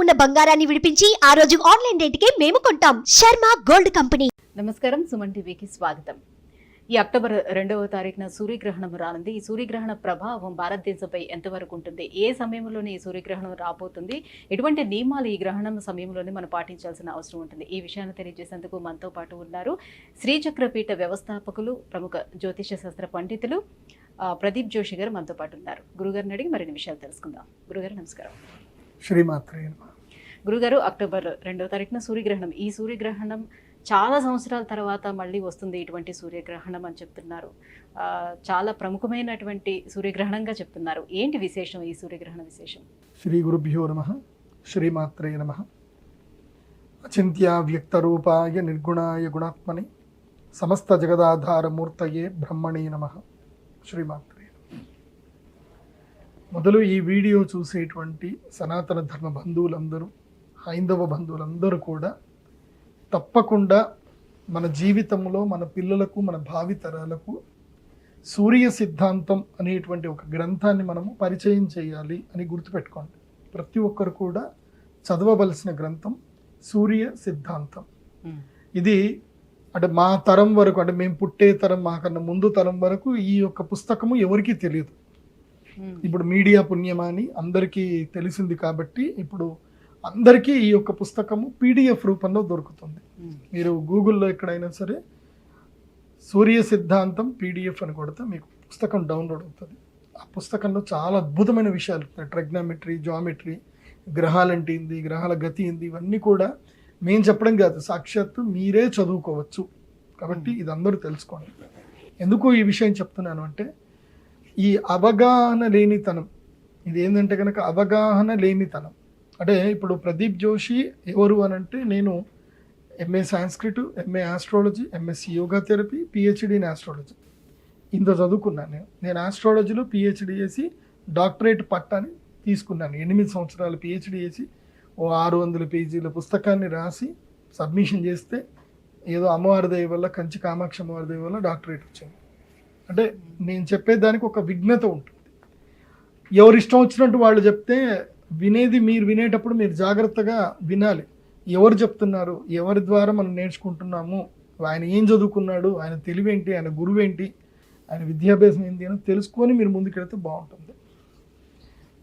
ఉన్న బంగారాన్ని విడిపించి ఆ రోజు ఆన్లైన్ రేటుకే మేము కొంటాం. Sharma gold company. నమస్కారం, సుమన్ టీవీకి స్వాగతం. ఈ అక్టోబర్ 2వ తారీఖున సూర్యగ్రహణం రానుంది. ఈ సూర్యగ్రహణ ప్రభావం భారతదేశంపై ఎంతవరకు ఉంటుంది, ఏ సమయంలోనే ఈ సూర్యగ్రహణం రాబోతుంది, ఎటువంటి నియమాలు ఈ గ్రహణం సమయంలోనే మనం పాటించాల్సిన అవసరం ఉంటుంది, ఈ విషయాన్ని తెలియజేసేందుకు మనతో పాటు ఉన్నారు శ్రీచక్రపీఠ వ్యవస్థాపకులు, ప్రముఖ జ్యోతిష శాస్త్ర పండితులు ప్రదీప్ జోషి గారు మనతో పాటు ఉన్నారు. గురుగారిని అడిగి మరిన్ని విషయాలు తెలుసుకుందాం. గురుగారు నమస్కారం. శ్రీమాత్రే నమః. గురుగారు, అక్టోబర్ 2వ తారీఖున సూర్యగ్రహణం. ఈ సూర్యగ్రహణం చాలా సంవత్సరాల తర్వాత మళ్ళీ వస్తుంది ఇటువంటి సూర్యగ్రహణం అని చెప్తున్నారు. చాలా ప్రముఖమైనటువంటి సూర్యగ్రహణంగా చెప్తున్నారు. ఏంటి విశేషం, ఈ సూర్యగ్రహణ విశేషం? శ్రీ గురుభ్యో నమః. శ్రీమాత్రే నమః. అచింత్య వ్యక్తరూపాయ నిర్గుణాయ గుణాత్మని సమస్త జగదాధారమూర్తయే బ్రహ్మణే నమః. శ్రీమాత్రే. మొదలు ఈ వీడియో చూసేటువంటి సనాతన ధర్మ బంధువులందరూ, హైందవ బంధువులందరూ కూడా తప్పకుండా మన జీవితంలో మన పిల్లలకు, మన భావితరాలకు సూర్య సిద్ధాంతం అనేటువంటి ఒక గ్రంథాన్ని మనము పరిచయం చేయాలి అని గుర్తుపెట్టుకోండి. ప్రతి ఒక్కరు కూడా చదవవలసిన గ్రంథం సూర్య సిద్ధాంతం. ఇది అంటే మా తరం వరకు, అంటే మేము పుట్టే తరం, మాకన్నా ముందు తరం వరకు ఈ యొక్క పుస్తకము ఎవరికీ తెలియదు. ఇప్పుడు మీడియా పుణ్యమాని అందరికీ తెలిసింది కాబట్టి ఇప్పుడు అందరికీ ఈ యొక్క పుస్తకము PDF రూపంలో దొరుకుతుంది. మీరు గూగుల్లో ఎక్కడైనా సరే సూర్య సిద్ధాంతం PDF అని కొడితే మీకు పుస్తకం డౌన్లోడ్ అవుతుంది. ఆ పుస్తకంలో చాలా అద్భుతమైన విషయాలు ఉంటాయి. ట్రిగ్నోమెట్రీ, జామెట్రీ, గ్రహాలంటే ఏంది, గ్రహాల గతి ఏంది, ఇవన్నీ కూడా మేము చెప్పడం కాదు, సాక్షాత్తు మీరే చదువుకోవచ్చు. కాబట్టి ఇది అందరూ తెలుసుకోండి. ఎందుకు ఈ విషయం చెప్తున్నాను అంటే, ఈ అవగాహన లేనితనం, ఇది ఏంటంటే కనుక అవగాహన లేనితనం. అంటే ఇప్పుడు ప్రదీప్ జోషి ఎవరు అని అంటే, నేను MA Sanskrit, MA astrology, MSc yoga therapy, PhD in astrology ఇంత చదువుకున్నాను. నేను ఆస్ట్రాలజీలో PhD చేసి డాక్టరేట్ పట్టాని తీసుకున్నాను. 8 సంవత్సరాలు PhD చేసి 600 పేజీల పుస్తకాన్ని రాసి సబ్మిషన్ చేస్తే ఏదో అమ్మవారి దయ వల్ల, కంచి కామాక్షి అమ్మవారి దయ వల్ల డాక్టరేట్ వచ్చింది. అంటే నేను చెప్పేదానికి ఒక విఘ్నత ఉంటుంది. ఎవరు ఇష్టం వచ్చినట్టు వాళ్ళు చెప్తే వినేది, మీరు వినేటప్పుడు మీరు జాగ్రత్తగా వినాలి. ఎవరు చెప్తున్నారు, ఎవరి ద్వారా మనం నేర్చుకుంటున్నాము, ఆయన ఏం చదువుకున్నాడు, ఆయన తెలివేంటి, ఆయన గురువేంటి, ఆయన విద్యాభ్యాసం ఏంటి అని తెలుసుకొని మీరు ముందుకెళ్తే బాగుంటుంది.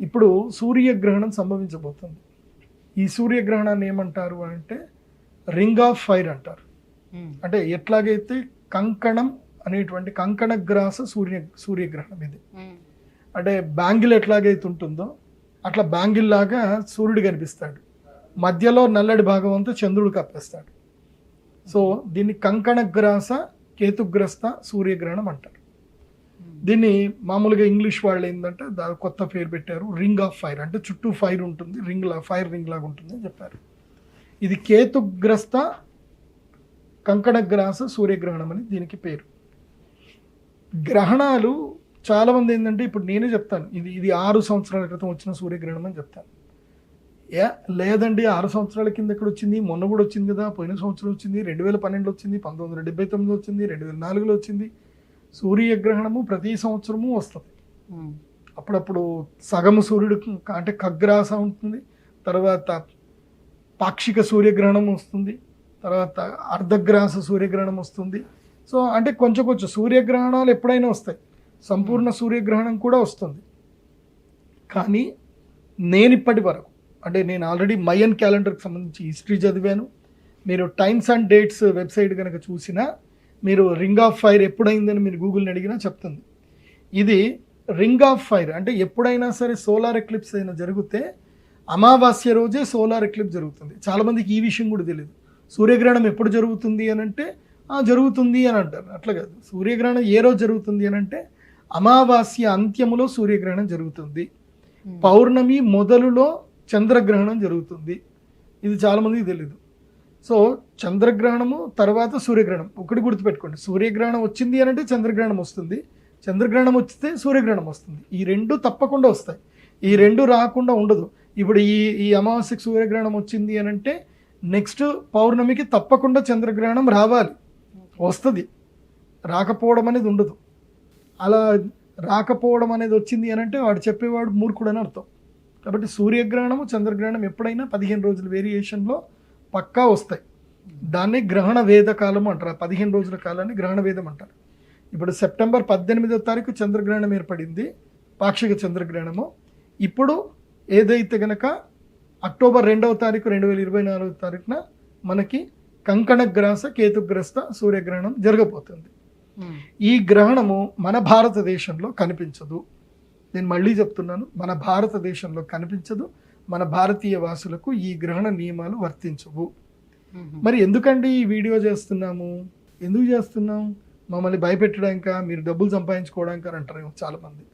ఇప్పుడు సూర్యగ్రహణం సంభవించబోతుంది. ఈ సూర్యగ్రహణాన్ని ఏమంటారు అంటే రింగ్ ఆఫ్ ఫైర్ అంటారు. అంటే ఎట్లాగైతే కంకణం అనేటువంటి కంకణగ్రాస సూర్యగ్రహణం ఇది. అంటే బ్యాంగిల్ ఎట్లాగైతే ఉంటుందో అట్లా బ్యాంగిల్ లాగా సూర్యుడు కనిపిస్తాడు, మధ్యలో నల్లటి భాగం అంతా చంద్రుడు కప్పేస్తాడు. సో దీన్ని కంకణగ్రాస కేతుగ్రస్త సూర్యగ్రహణం అంటారు. దీన్ని మామూలుగా ఇంగ్లీష్ వాళ్ళు ఏంటంటే కొత్త పేరు పెట్టారు, రింగ్ ఆఫ్ ఫైర్. అంటే చుట్టూ ఫైర్ ఉంటుంది, ఫైర్ రింగ్ లాగా ఉంటుంది అని చెప్పారు. ఇది కేతుగ్రస్త కంకణగ్రాస సూర్యగ్రహణం అని దీనికి పేరు. గ్రహణాలు చాలామంది ఏంటంటే, ఇప్పుడు నేనే చెప్తాను, ఇది 6 సంవత్సరాల క్రితం వచ్చిన సూర్యగ్రహణం అని చెప్తాను. లేదండి 6 సంవత్సరాల కింద ఎక్కడ వచ్చింది, మొన్న కూడా వచ్చింది కదా, పోయిన సంవత్సరం వచ్చింది, 2012 వచ్చింది, 1979 వచ్చింది, 2004లో వచ్చింది. సూర్యగ్రహణము ప్రతి సంవత్సరము వస్తుంది. అప్పుడప్పుడు సగము సూర్యుడు అంటే ఖగ్రాస ఉంటుంది, తర్వాత పాక్షిక సూర్యగ్రహణం వస్తుంది, తర్వాత అర్ధగ్రాస సూర్యగ్రహణం వస్తుంది. సో అంటే కొంచెం కొంచెం సూర్యగ్రహణాలు ఎప్పుడైనా వస్తాయి, సంపూర్ణ సూర్యగ్రహణం కూడా వస్తుంది. కానీ నేను ఇప్పటి వరకు, అంటే నేను ఆల్రెడీ మయన్ క్యాలెండర్కి సంబంధించి హిస్టరీ చదివాను. మీరు టైమ్స్ అండ్ డేట్స్ వెబ్సైట్ కనుక చూసినా, మీరు రింగ్ ఆఫ్ ఫైర్ ఎప్పుడైందని మీరు గూగుల్ని అడిగినా చెప్తుంది. ఇది రింగ్ ఆఫ్ ఫైర్ అంటే ఎప్పుడైనా సరే సోలార్ ఎక్లిప్స్ అయినా జరిగితే అమావాస్య రోజే సోలార్ ఎక్లిప్స్ జరుగుతుంది. చాలామందికి ఈ విషయం కూడా తెలియదు. సూర్యగ్రహణం ఎప్పుడు జరుగుతుంది అని అంటే జరుగుతుంది అని అంటారు. అట్లా కాదు. సూర్యగ్రహణం ఏ రోజు జరుగుతుంది అని అంటే అమావాస్య అంత్యములో సూర్యగ్రహణం జరుగుతుంది, పౌర్ణమి మొదలులో చంద్రగ్రహణం జరుగుతుంది. ఇది చాలామందికి తెలీదు. సో చంద్రగ్రహణము తర్వాత సూర్యగ్రహణం. ఒకటి గుర్తుపెట్టుకోండి, సూర్యగ్రహణం వచ్చింది అని అంటే చంద్రగ్రహణం వస్తుంది, చంద్రగ్రహణం వస్తే సూర్యగ్రహణం వస్తుంది. ఈ రెండు తప్పకుండా వస్తాయి, ఈ రెండు రాకుండా ఉండదు. ఇప్పుడు ఈ అమావాస్యకి సూర్యగ్రహణం వచ్చింది అని అంటే నెక్స్ట్ పౌర్ణమికి తప్పకుండా చంద్రగ్రహణం రావాలి, వస్తుంది, రాకపోవడం అనేది ఉండదు. అలా రాకపోవడం అనేది వచ్చింది అని అంటే వాడు చెప్పేవాడు మూర్ఖుడని అర్థం. కాబట్టి సూర్యగ్రహణము చంద్రగ్రహణం ఎప్పుడైనా 15 రోజుల వేరియేషన్లో పక్కా వస్తాయి. దాన్ని గ్రహణ వేద కాలం అంటారు. 15 రోజుల కాలాన్ని గ్రహణ వేదం అంటారు. ఇప్పుడు సెప్టెంబర్ 18వ తారీఖు చంద్రగ్రహణం ఏర్పడింది, పాక్షిక చంద్రగ్రహణము. ఇప్పుడు ఏదైతే గనక అక్టోబర్ 2వ తారీఖు 2024వ తారీఖున మనకి కంకణగ్రాస కేతుగ్రస్త సూర్యగ్రహణం జరగబోతుంది. ఈ గ్రహణము మన భారతదేశంలో కనిపించదు. నేను మళ్ళీ చెప్తున్నాను, మన భారతదేశంలో కనిపించదు. మన భారతీయ వాసులకు ఈ గ్రహణ నియమాలు వర్తించవు. మరి ఎందుకండి ఈ వీడియో చేస్తున్నాము, ఎందుకు చేస్తున్నాం? మమ్మల్ని భయపెట్టడానిక, మీరు డబ్బులు సంపాదించుకోవడానికి అని అంటారు చాలామంది.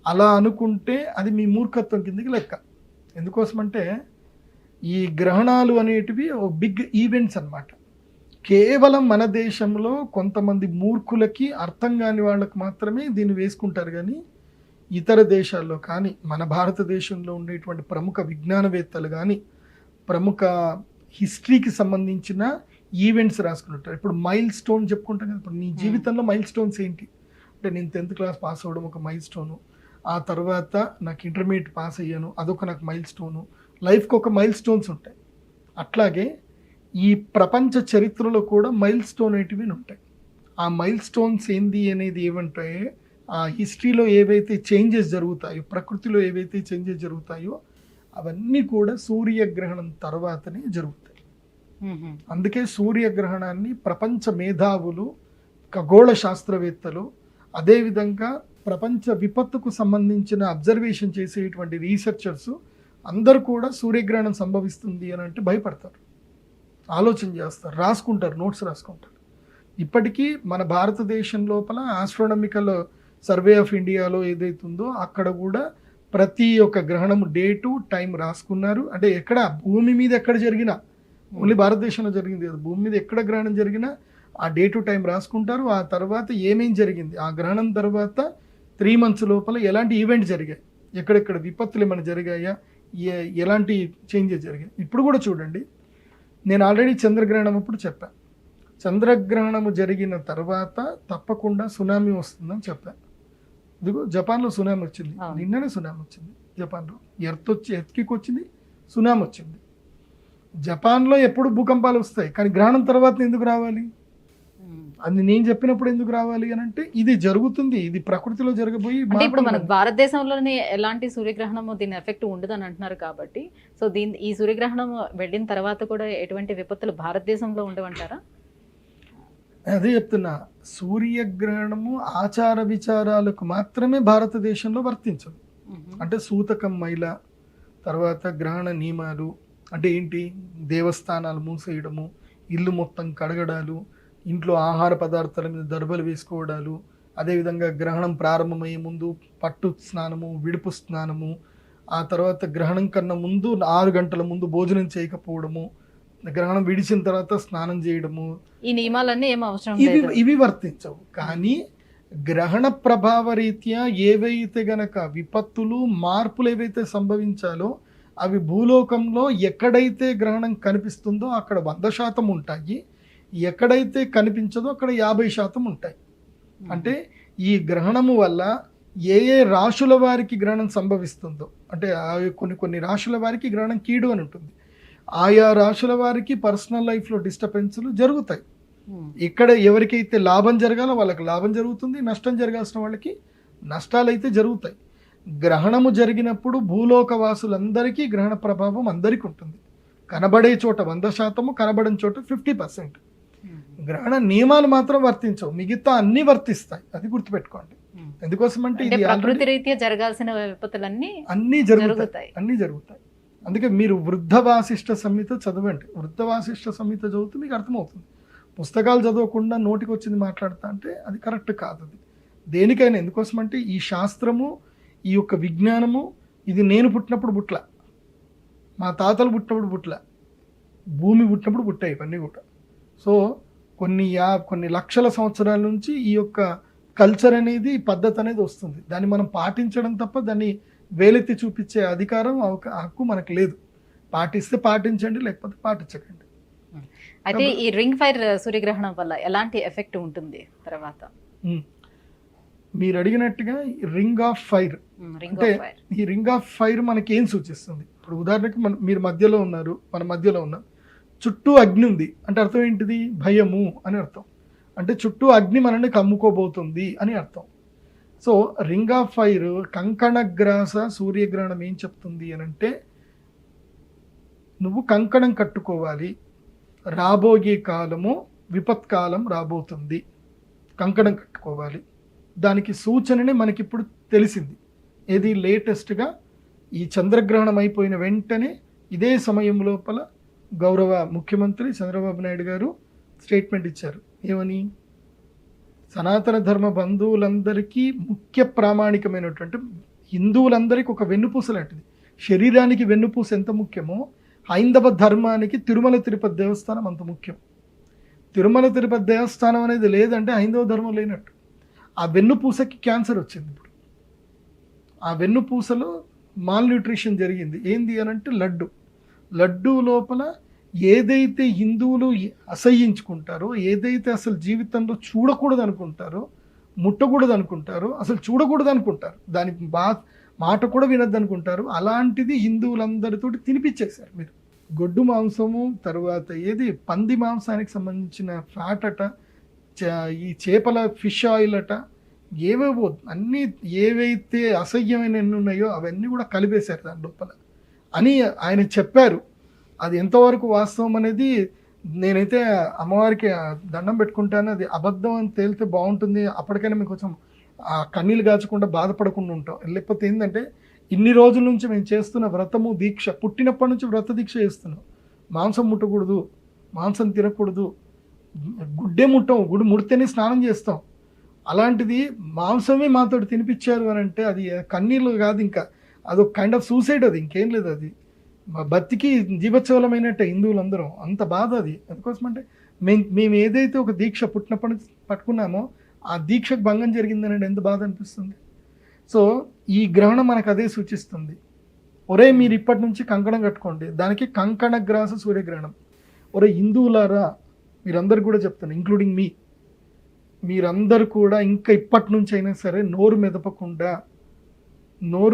అలా అనుకుంటే అది మీ మూర్ఖత్వం కిందకి లెక్క. ఎందుకోసమంటే ఈ గ్రహణాలు అనేటివి ఓ బిగ్ ఈవెంట్స్ అన్నమాట. కేవలం మన దేశంలో కొంతమంది మూర్ఖులకి, అర్థం కాని వాళ్ళకి మాత్రమే దీన్ని వేసుకుంటారు. కానీ ఇతర దేశాల్లో కానీ, మన భారతదేశంలో ఉండేటువంటి ప్రముఖ విజ్ఞానవేత్తలు కానీ, ప్రముఖ హిస్టరీకి సంబంధించిన ఈవెంట్స్ రాసుకుంటారు. ఇప్పుడు మైల్ స్టోన్ చెప్పుకుంటాం కదా. ఇప్పుడు నీ జీవితంలో మైల్ స్టోన్స్ ఏంటి అంటే, నేను 10th క్లాస్ పాస్ అవ్వడం ఒక మైల్ స్టోను, ఆ తర్వాత నాకు ఇంటర్మీడియట్ పాస్ అయ్యాను, అదొక నాకు మైల్ స్టోను. లైఫ్కి ఒక మైల్ స్టోన్స్ ఉంటాయి. అట్లాగే ఈ ప్రపంచ చరిత్రలో కూడా మైల్ స్టోన్ అనేటివి ఉంటాయి. ఆ మైల్ స్టోన్స్ ఏంది అనేది ఏమంటే, ఆ హిస్టరీలో ఏవైతే చేంజెస్ జరుగుతాయో, ప్రకృతిలో ఏవైతే చేంజెస్ జరుగుతాయో అవన్నీ కూడా సూర్యగ్రహణం తర్వాతనే జరుగుతాయి. అందుకే సూర్యగ్రహణాన్ని ప్రపంచ మేధావులు, ఖగోళ శాస్త్రవేత్తలు, అదేవిధంగా ప్రపంచ విపత్తుకు సంబంధించిన అబ్జర్వేషన్ చేసేటువంటి రీసెర్చర్స్ అందరూ కూడా సూర్యగ్రహణం సంభవిస్తుంది అని అంటే భయపడతారు, ఆలోచన చేస్తారు, రాసుకుంటారు, నోట్స్ రాసుకుంటారు. ఇప్పటికీ మన భారతదేశం లోపల ఆస్ట్రానమికల్ సర్వే ఆఫ్ ఇండియాలో ఏదైతుందో అక్కడ కూడా ప్రతి ఒక్క గ్రహణం డేటు టైం రాసుకున్నారు. అంటే ఎక్కడ భూమి మీద ఎక్కడ జరిగినా, ఓన్లీ భారతదేశంలో జరిగింది కదా, భూమి మీద ఎక్కడ గ్రహణం జరిగినా ఆ డేటు టైం రాసుకుంటారు. ఆ తర్వాత ఏమేం జరిగింది, ఆ గ్రహణం తర్వాత 3 months లోపల ఎలాంటి ఈవెంట్ జరిగాయి, ఎక్కడెక్కడ విపత్తులు ఏమైనా జరిగాయా, ఎలాంటి చేంజెస్ జరిగాయి. ఇప్పుడు కూడా చూడండి, నేను ఆల్రెడీ చంద్రగ్రహణం అప్పుడు చెప్పాను, చంద్రగ్రహణము జరిగిన తర్వాత తప్పకుండా సునామీ వస్తుందని చెప్పాను. ఇదిగో జపాన్లో సునామీ వచ్చింది, నిన్ననే సునామీ వచ్చింది జపాన్లో. ఎర్త్కి వచ్చింది, సునామీ వచ్చింది. జపాన్లో ఎప్పుడు భూకంపాలు వస్తాయి, కానీ గ్రహణం తర్వాత ఎందుకు రావాలి? అది నేను చెప్పినప్పుడు ఎందుకు రావాలి అని అంటే, ఇది జరుగుతుంది, ఇది ప్రకృతిలో జరగబోయి. ఇప్పుడు మన భారతదేశంలోనే ఎలాంటి సూర్యగ్రహణం దీని ఎఫెక్ట్ ఉండదని అంటున్నారు కాబట్టి, సో ఈ సూర్యగ్రహణం వెళ్ళిన తర్వాత కూడా ఎటువంటి విపత్తులు భారతదేశంలో ఉండవంటారా? అదే చెప్తున్నా, సూర్యగ్రహణము ఆచార విచారాలకు మాత్రమే భారతదేశంలో వర్తించదు. అంటే సూతకం మైల, తర్వాత గ్రహణ నియమాలు అంటే ఏంటి, దేవస్థానాలు మూసేయడము, ఇల్లు మొత్తం కడగడాలు, ఇంట్లో ఆహార పదార్థాల మీద దర్బలు వేసుకోవడాలు, అదేవిధంగా గ్రహణం ప్రారంభమయ్యే ముందు పట్టు స్నానము, విడుపు స్నానము, ఆ తర్వాత గ్రహణం కన్నా ముందు 6 గంటల ముందు భోజనం చేయకపోవడము, గ్రహణం విడిచిన తర్వాత స్నానం చేయడము, ఈ నియమాలన్నీ ఏం అవసరం ఇవి వర్తించవు. కానీ గ్రహణ ప్రభావ రీత్యా ఏవైతే గనక విపత్తులు, మార్పులు ఏవైతే సంభవించాలో అవి భూలోకంలో ఎక్కడైతే గ్రహణం కనిపిస్తుందో అక్కడ 100% ఉంటాయి, ఎక్కడైతే కనిపించదో అక్కడ 50% ఉంటాయి. అంటే ఈ గ్రహణము వల్ల ఏ రాశుల వారికి గ్రహణం సంభవిస్తుందో, అంటే కొన్ని రాశుల వారికి గ్రహణం కీడు అని ఉంటుంది. ఆయా రాశుల వారికి పర్సనల్ లైఫ్లో డిస్టర్బెన్స్లు జరుగుతాయి. ఇక్కడ ఎవరికైతే లాభం జరగాలో వాళ్ళకి లాభం జరుగుతుంది, నష్టం జరగాల్సిన వాళ్ళకి నష్టాలు అయితే జరుగుతాయి. గ్రహణము జరిగినప్పుడు భూలోక వాసులందరికీ గ్రహణ ప్రభావం అందరికీ ఉంటుంది. కనబడే చోట 100%, కనబడని చోట 50%. గ్రహణ నియమాలు మాత్రం వర్తించవు, మిగతా అన్ని వర్తిస్తాయి. అది గుర్తుపెట్టుకోండి. ఎందుకోసం అంటే ఇది ప్రకృతి రీత్యా జరగాల్సిన విపత్తులన్నీ అన్నీ జరుగుతాయి. అందుకే మీరు వృద్ధ వాసిష్ఠ సంహిత చదవండి. వృద్ధ వాసిష్ఠ సంహిత చదివితే మీకు అర్థమవుతుంది. పుస్తకాలు చదవకుండా నోటికి వచ్చింది మాట్లాడతా అంటే అది కరెక్ట్ కాదు. అది దేనికైనా ఎందుకోసం అంటే ఈ శాస్త్రము, ఈ యొక్క విజ్ఞానము, ఇది నేను పుట్టినప్పుడు పుట్ల, మా తాతలు పుట్టినప్పుడు పుట్ల, భూమి పుట్టినప్పుడు పుట్టాయి ఇవన్నీ కూడా. సో కొన్ని లక్షల సంవత్సరాల నుంచి ఈ యొక్క కల్చర్ అనేది, పద్ధతి అనేది వస్తుంది. దాన్ని మనం పాటించడం తప్ప దాన్ని వేలెత్తి చూపించే అధికారం, హక్కు మనకు లేదు. పాటిస్తే పాటించండి, లేకపోతే పాటించకండి. అయితే ఈ రింగ్ ఫైర్ సూర్యగ్రహణం వల్ల ఎలాంటి ఎఫెక్ట్ ఉంటుంది తర్వాత? మీరు అడిగినట్టుగా రింగ్ ఆఫ్ ఫైర్ రింగ్ అంటే ఆఫ్ ఫైర్. ఈ రింగ్ ఆఫ్ ఫైర్ మనకి ఏం సూచిస్తుంది? ఇప్పుడు ఉదాహరణకి మీరు మధ్యలో ఉన్నారు, మన మధ్యలో ఉన్నాం, చుట్టూ అగ్ని ఉంది అంటే అర్థం ఏంటిది? భయము అని అర్థం. అంటే చుట్టూ అగ్ని మనల్ని కమ్ముకోబోతుంది అని అర్థం. సో రింగ్ ఆఫ్ ఫైర్, కంకణగ్రాస సూర్యగ్రహణం ఏం చెప్తుంది అని అంటే, నువ్వు కంకణం కట్టుకోవాలి, రాబోయే కాలము విపత్కాలం రాబోతుంది, కంకణం కట్టుకోవాలి. దానికి సూచనని మనకిప్పుడు తెలిసింది. ఏది? లేటెస్ట్గా ఈ చంద్రగ్రహణం అయిపోయిన వెంటనే ఇదే సమయం లోపల గౌరవ ముఖ్యమంత్రి చంద్రబాబు నాయుడు గారు స్టేట్మెంట్ ఇచ్చారు. ఏమని? సనాతన ధర్మ బంధువులందరికీ ముఖ్య ప్రామాణికమైనటువంటి, హిందువులందరికీ ఒక వెన్నుపూస లాంటిది. శరీరానికి వెన్నుపూస ఎంత ముఖ్యమో హైందవ ధర్మానికి తిరుమల తిరుపతి దేవస్థానం అంత ముఖ్యం. తిరుమల తిరుపతి దేవస్థానం అనేది లేదంటే హైందవ ధర్మం లేనట్టు. ఆ వెన్నుపూసకి క్యాన్సర్ వచ్చింది. ఇప్పుడు ఆ వెన్నుపూసలో మాల్ న్యూట్రిషన్ జరిగింది. ఏంది అని అంటే లడ్డు లోపల ఏదైతే హిందువులు అసహ్యించుకుంటారో, ఏదైతే అసలు జీవితంలో చూడకూడదు అనుకుంటారో, ముట్టకూడదు అనుకుంటారో, అసలు చూడకూడదు అనుకుంటారు, దాని మాట కూడా వినద్దు అనుకుంటారు, అలాంటిది హిందువులందరితో తినిపించేశారు మీరు. గొడ్డు మాంసము, తర్వాత ఏది పంది మాంసానికి సంబంధించిన ఫ్యాట్ అట, ఈ చేపల ఫిష్ ఆయిల్ అట, ఏవేవో అన్నీ ఏవైతే అసహ్యమైన ఎన్ని ఉన్నాయో అవన్నీ కూడా కలిపేశారు దాని లోపల అని ఆయన చెప్పారు. అది ఎంతవరకు వాస్తవం అనేది నేనైతే అమ్మవారికి దండం పెట్టుకుంటాను. అది అబద్ధం అని తేలితే బాగుంటుంది, అప్పటికైనా మీకు కొంచెం కన్నీళ్ళు కాచకుండా బాధపడకుండా ఉంటాం. లేకపోతే ఏంటంటే ఇన్ని రోజుల నుంచి మేము చేస్తున్న వ్రతము దీక్ష, పుట్టినప్పటి నుంచి వ్రత దీక్ష చేస్తున్నాం. మాంసం ముట్టకూడదు, మాంసం తినకూడదు, గుడ్డే ముట్టం, గుడి ముడితేనే స్నానం చేస్తాం. అలాంటిది మాంసమే మాతో తినిపించారు అని అంటే అది కన్నీళ్ళు కాదు, ఇంకా అదొక కైండ్ ఆఫ్ సూసైడ్. అది ఇంకేం లేదు, అది బతికి జీవోత్సవలమైనట్టే హిందువులందరం. అంత బాధ అది. ఎందుకోసమంటే మేము ఏదైతే ఒక దీక్ష పుట్టినప్పటి నుంచి పట్టుకున్నామో ఆ దీక్షకు భంగం జరిగిందని ఎంత బాధ అనిపిస్తుంది. సో ఈ గ్రహణం మనకు అదే సూచిస్తుంది. ఒరే మీరు ఇప్పటి నుంచి కంకణం కట్టుకోండి, దానికి కంకణగ్రాస సూర్యగ్రహణం. ఒరే హిందువులారా, మీరందరూ కూడా చెప్తాను, ఇంక్లూడింగ్ మీ, మీరందరూ కూడా ఇంకా ఇప్పటి నుంచి అయినా సరే నోరు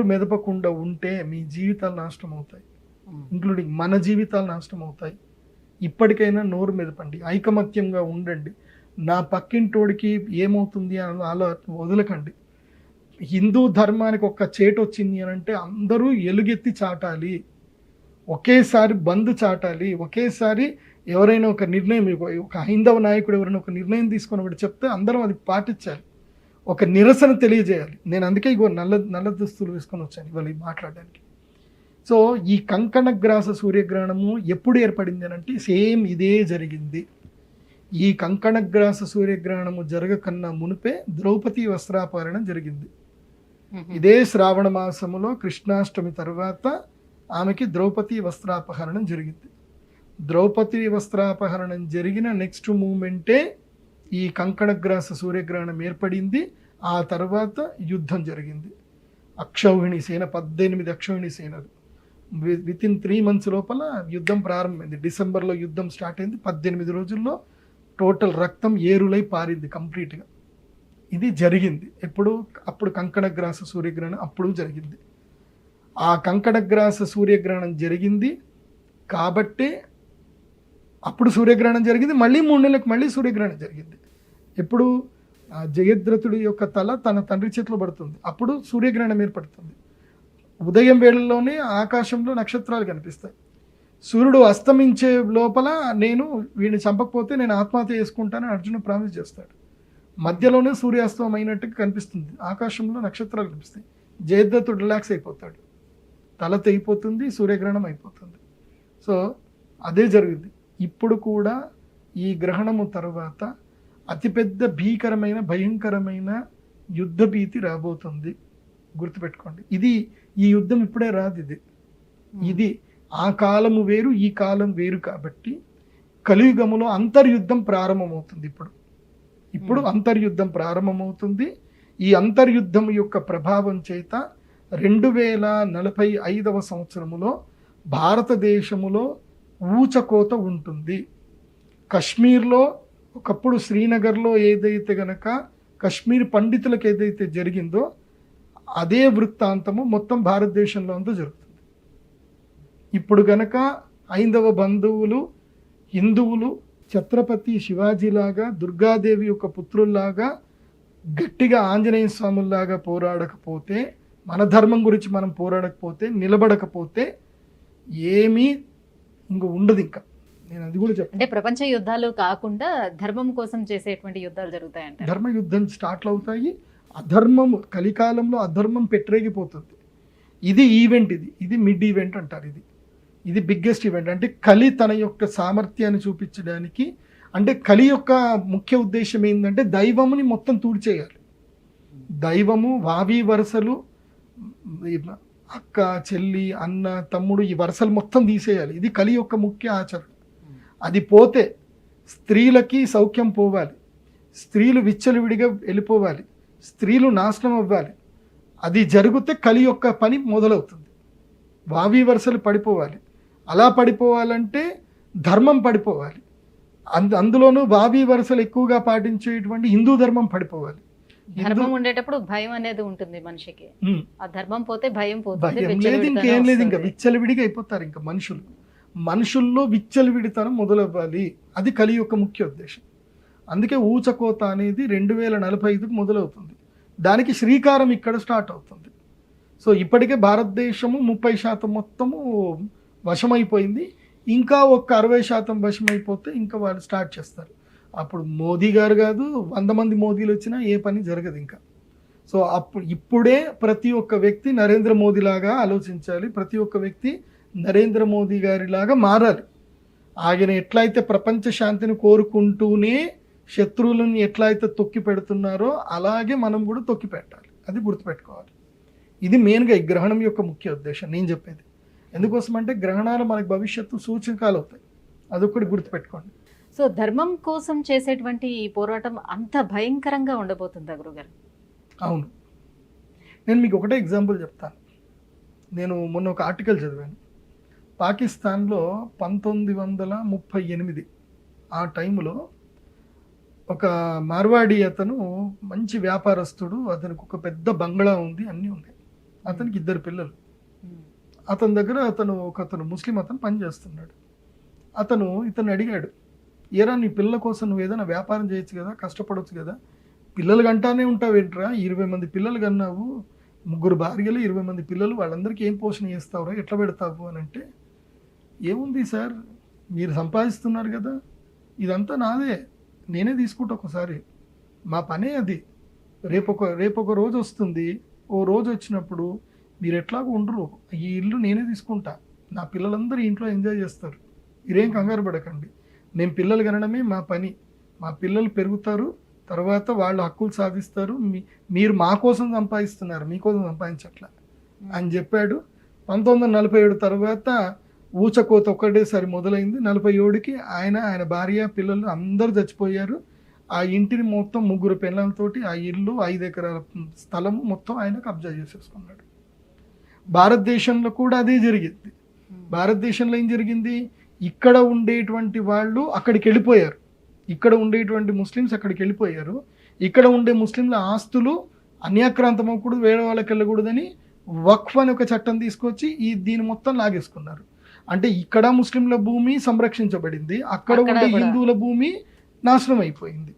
మెదపకుండా ఉంటే మీ జీవితాలు నాశనం అవుతాయి, ఇంక్లూడింగ్ మన జీవితాలు నాశనం అవుతాయి. ఇప్పటికైనా నోరు మెదపండి, ఐకమత్యంగా ఉండండి. నా పక్కింటోడికి ఏమవుతుంది అని అలా వదలకండి. హిందూ ధర్మానికి ఒక చేటు వచ్చింది అని అంటే అందరూ ఎలుగెత్తి చాటాలి, ఒకేసారి బంద్ చాటాలి. ఒకేసారి ఎవరైనా ఒక నిర్ణయం, ఒక హైందవ నాయకుడు ఎవరైనా ఒక నిర్ణయం తీసుకొని ఒకటి చెప్తే అందరం అది పాటించాలి, ఒక నిరసన తెలియజేయాలి. నేను అందుకే ఇగో నల్ల దుస్తులు వేసుకొని వచ్చాను ఇవాళ మాట్లాడడానికి. సో ఈ కంకణగ్రాస సూర్యగ్రహణము ఎప్పుడు ఏర్పడింది అని అంటే సేమ్ ఇదే జరిగింది. ఈ కంకణగ్రాస సూర్యగ్రహణము జరగకన్నా మునిపే ద్రౌపది వస్త్రాపహరణం జరిగింది. ఇదే శ్రావణ మాసములో కృష్ణాష్టమి తర్వాత ఆమెకి ద్రౌపది వస్త్రాపహరణం జరిగింది. ద్రౌపది వస్త్రాపహరణం జరిగిన నెక్స్ట్ మూమెంటే ఈ కంకణగ్రాస సూర్యగ్రహణం ఏర్పడింది. ఆ తర్వాత యుద్ధం జరిగింది. అక్షౌహిణి సేన 18 అక్షౌహిణి సేనలు వితిన్ 3 months లోపల యుద్ధం ప్రారంభమైంది. డిసెంబర్లో యుద్ధం స్టార్ట్ అయింది. 18 రోజుల్లో టోటల్ రక్తం ఏరులై పారింది కంప్లీట్గా. ఇది జరిగింది అప్పుడు కంకణగ్రాస సూర్యగ్రహణం అప్పుడు జరిగింది. ఆ కంకణగ్రాస సూర్యగ్రహణం జరిగింది కాబట్టి అప్పుడు సూర్యగ్రహణం జరిగింది. మళ్ళీ 3 నెలలకు మళ్ళీ సూర్యగ్రహణం జరిగింది. ఎప్పుడు జయద్రథుడి యొక్క తల తన తండ్రి చేతిలో పడుతుంది, అప్పుడు సూర్యగ్రహణం ఏర్పడుతుంది. ఉదయం వేళల్లోనే ఆకాశంలో నక్షత్రాలు కనిపిస్తాయి. సూర్యుడు అస్తమించే లోపల నేను వీడిని చంపకపోతే నేను ఆత్మహత్య చేసుకుంటానని అర్జునుడు ప్రామిస్ చేస్తాడు. మధ్యలోనే సూర్యాస్తమం అయినట్టుగా కనిపిస్తుంది, ఆకాశంలో నక్షత్రాలు కనిపిస్తాయి. జయద్రథుడు రిలాక్స్ అయిపోతాడు, తల తెగిపోతుంది, సూర్యగ్రహణం అయిపోతుంది. సో అదే జరిగింది. ఇప్పుడు కూడా ఈ గ్రహణము తర్వాత అతిపెద్ద భీకరమైన భయంకరమైన యుద్ధ భీతి రాబోతుంది, గుర్తుపెట్టుకోండి. ఈ యుద్ధం ఇప్పుడే రాదు, ఇది ఆ కాలము వేరు ఈ కాలం వేరు. కాబట్టి కలియుగములో అంతర్యుద్ధం ప్రారంభమవుతుంది. ఇప్పుడు అంతర్యుద్ధం ప్రారంభమవుతుంది. ఈ అంతర్యుద్ధం యొక్క ప్రభావం చేత 2045వ సంవత్సరములో భారతదేశములో ఊచకోత ఉంటుంది. కశ్మీర్లో ఒకప్పుడు శ్రీనగర్లో ఏదైతే గనక కశ్మీర్ పండితులకు ఏదైతే జరిగిందో అదే వృత్తాంతము మొత్తం భారతదేశంలో అంతా జరుగుతుంది. ఇప్పుడు గనక హైందవ బంధువులు హిందువులు ఛత్రపతి శివాజీలాగా దుర్గాదేవి యొక్క పుత్రుల్లాగా గట్టిగా ఆంజనేయ స్వాముల్లాగా పోరాడకపోతే, మన ధర్మం గురించి మనం పోరాడకపోతే, నిలబడకపోతే ఏమీ ఇంక ఉండదు. ఇంకా నేను అది కూడా చెప్తాను. అంటే ప్రపంచ యుద్ధాలు కాకుండా ధర్మం కోసం చేసేటువంటి యుద్ధాలు జరుగుతాయంట. ధర్మ యుద్ధం స్టార్ట్లు అవుతాయి. అధర్మం కలికాలంలో అధర్మం పెట్టరేగిపోతుంది. ఇది ఈవెంట్, ఇది మిడ్ ఈవెంట్ అంటారు. ఇది బిగ్గెస్ట్ ఈవెంట్. అంటే కలి తన యొక్క సామర్థ్యాన్ని చూపించడానికి, అంటే కలి యొక్క ముఖ్య ఉద్దేశం ఏంటంటే దైవముని మొత్తం తూడిచేయాలి. దైవము, వావి వరుసలు, అక్క చెల్లి అన్న తమ్ముడు, ఈ వరుసలు మొత్తం తీసేయాలి. ఇది కలి యొక్క ముఖ్య ఆచరణ. అది పోతే స్త్రీలకి సౌఖ్యం పోవాలి, స్త్రీలు విచ్చలవిడిగా వెళ్ళిపోవాలి, స్త్రీలు నాశనం అవ్వాలి. అది జరిగితే కలి యొక్క పని మొదలవుతుంది. వావి వరుసలు పడిపోవాలి. అలా పడిపోవాలంటే ధర్మం పడిపోవాలి. అందులోనూ వావి వరుసలు ఎక్కువగా పాటించేటువంటి హిందూ ధర్మం పడిపోవాలి. ధర్మం ఉండేటప్పుడు భయం అనేది ఉంటుంది మనిషికి. ఆ ధర్మం పోతే భయం పోతుంది, భయం లేదు, ఇంకేం లేదు. ఇంకా విచ్చలవిడిగా అయిపోతారు. ఇంకా మనుషుల్లో విచ్చలవిడితనం మొదలవ్వాలి. అది కలి యొక్క ముఖ్య ఉద్దేశం. అందుకే ఊచకోత అనేది 2045కు మొదలవుతుంది. దానికి శ్రీకారం ఇక్కడ స్టార్ట్ అవుతుంది. సో ఇప్పటికే భారతదేశము 30% మొత్తము వశమైపోయింది. ఇంకా ఒక 60% వశమైపోతే ఇంకా వాళ్ళు స్టార్ట్ చేస్తారు. అప్పుడు మోదీ గారు కాదు, 100 మంది మోదీలు వచ్చినా ఏ పని జరగదు ఇంకా. సో ఇప్పుడే ప్రతి ఒక్క వ్యక్తి నరేంద్ర మోదీ లాగా ఆలోచించాలి. ప్రతి ఒక్క వ్యక్తి నరేంద్ర మోదీ గారిలాగా మారాలి. ఆయన ఎట్లయితే ప్రపంచ శాంతిని కోరుకుంటూనే శత్రువులను ఎట్లయితే తొక్కి పెడుతున్నారో అలాగే మనం కూడా తొక్కి పెట్టాలి. అది గుర్తుపెట్టుకోవాలి. ఇది మెయిన్గా ఈ గ్రహణం యొక్క ముఖ్య ఉద్దేశం నేను చెప్పేది. ఎందుకోసం అంటే గ్రహణాలు మనకు భవిష్యత్తు సూచకాలు అవుతాయి. అదొకటి గుర్తుపెట్టుకోండి. సో ధర్మం కోసం చేసేటువంటి ఈ పోరాటం అంత భయంకరంగా ఉండబోతుందా గురుగారు? అవును. నేను మీకు ఒకటే ఎగ్జాంపుల్ చెప్తాను. నేను మొన్న ఒక ఆర్టికల్ చదివాను. పాకిస్తాన్లో 1938 ఆ టైంలో ఒక మార్వాడి అతను మంచి వ్యాపారస్తుడు. అతనికి ఒక పెద్ద బంగ్లా ఉంది, అన్నీ ఉన్నాయి. అతనికి 2 పిల్లలు. అతని దగ్గర అతను ముస్లిం అతను పనిచేస్తున్నాడు. ఇతను అడిగాడు, ఏరా నీ పిల్లల కోసం నువ్వు ఏదైనా వ్యాపారం చేయొచ్చు కదా, కష్టపడవచ్చు కదా, పిల్లలు కంటానే ఉంటావు ఏంట్రా, 20 మంది పిల్లలు కన్నావు, 3 భార్యలు, 20 మంది పిల్లలు, వాళ్ళందరికీ ఏం పోషణ చేస్తావురా, ఎట్లా పెడతావు అని అంటే, ఏముంది సార్, మీరు సంపాదిస్తున్నారు కదా, ఇదంతా నాదే, నేనే తీసుకుంటా ఒకసారి, మా పనే అది. రేపొక రోజు వస్తుంది, ఓ రోజు వచ్చినప్పుడు మీరు ఎట్లాగో ఉండరు, ఈ ఇల్లు నేనే తీసుకుంటా, నా పిల్లలందరూ ఇంట్లో ఎంజాయ్ చేస్తారు, మీరేం కంగారు పడకండి, మేము పిల్లలు కనడమే మా పని, మా పిల్లలు పెరుగుతారు, తర్వాత వాళ్ళు హక్కులు సాధిస్తారు, మీరు మా కోసం సంపాదిస్తున్నారు, మీకోసం సంపాదించట్లా అని చెప్పాడు. 1947 తర్వాత ఊచకోత ఒక్కటేసారి మొదలైంది. 47కి ఆయన భార్య పిల్లలు అందరూ చచ్చిపోయారు. ఆ ఇంటిని మొత్తం 3 పిల్లలతోటి ఆ ఇల్లు 5 ఎకరాల స్థలము మొత్తం ఆయన కబ్జా చేసేసుకున్నాడు. భారతదేశంలో కూడా అదే జరిగింది. భారతదేశంలో ఏం జరిగింది, ఇక్కడ ఉండేటువంటి వాళ్ళు అక్కడికి వెళ్ళిపోయారు, ఇక్కడ ఉండేటువంటి ముస్లిమ్స్ అక్కడికి వెళ్ళిపోయారు. ఇక్కడ ఉండే ముస్లింల ఆస్తులు అన్యాక్రాంతం అవ్వకూడదు, వేరే వాళ్ళకి వెళ్ళకూడదని వక్ఫ్ అని ఒక చట్టం తీసుకొచ్చి దీని మొత్తం లాగేసుకున్నారు. అంటే ఇక్కడ ముస్లింల భూమి సంరక్షించబడింది, అక్కడ ఉండే హిందువుల భూమి నాశనం అయిపోయింది,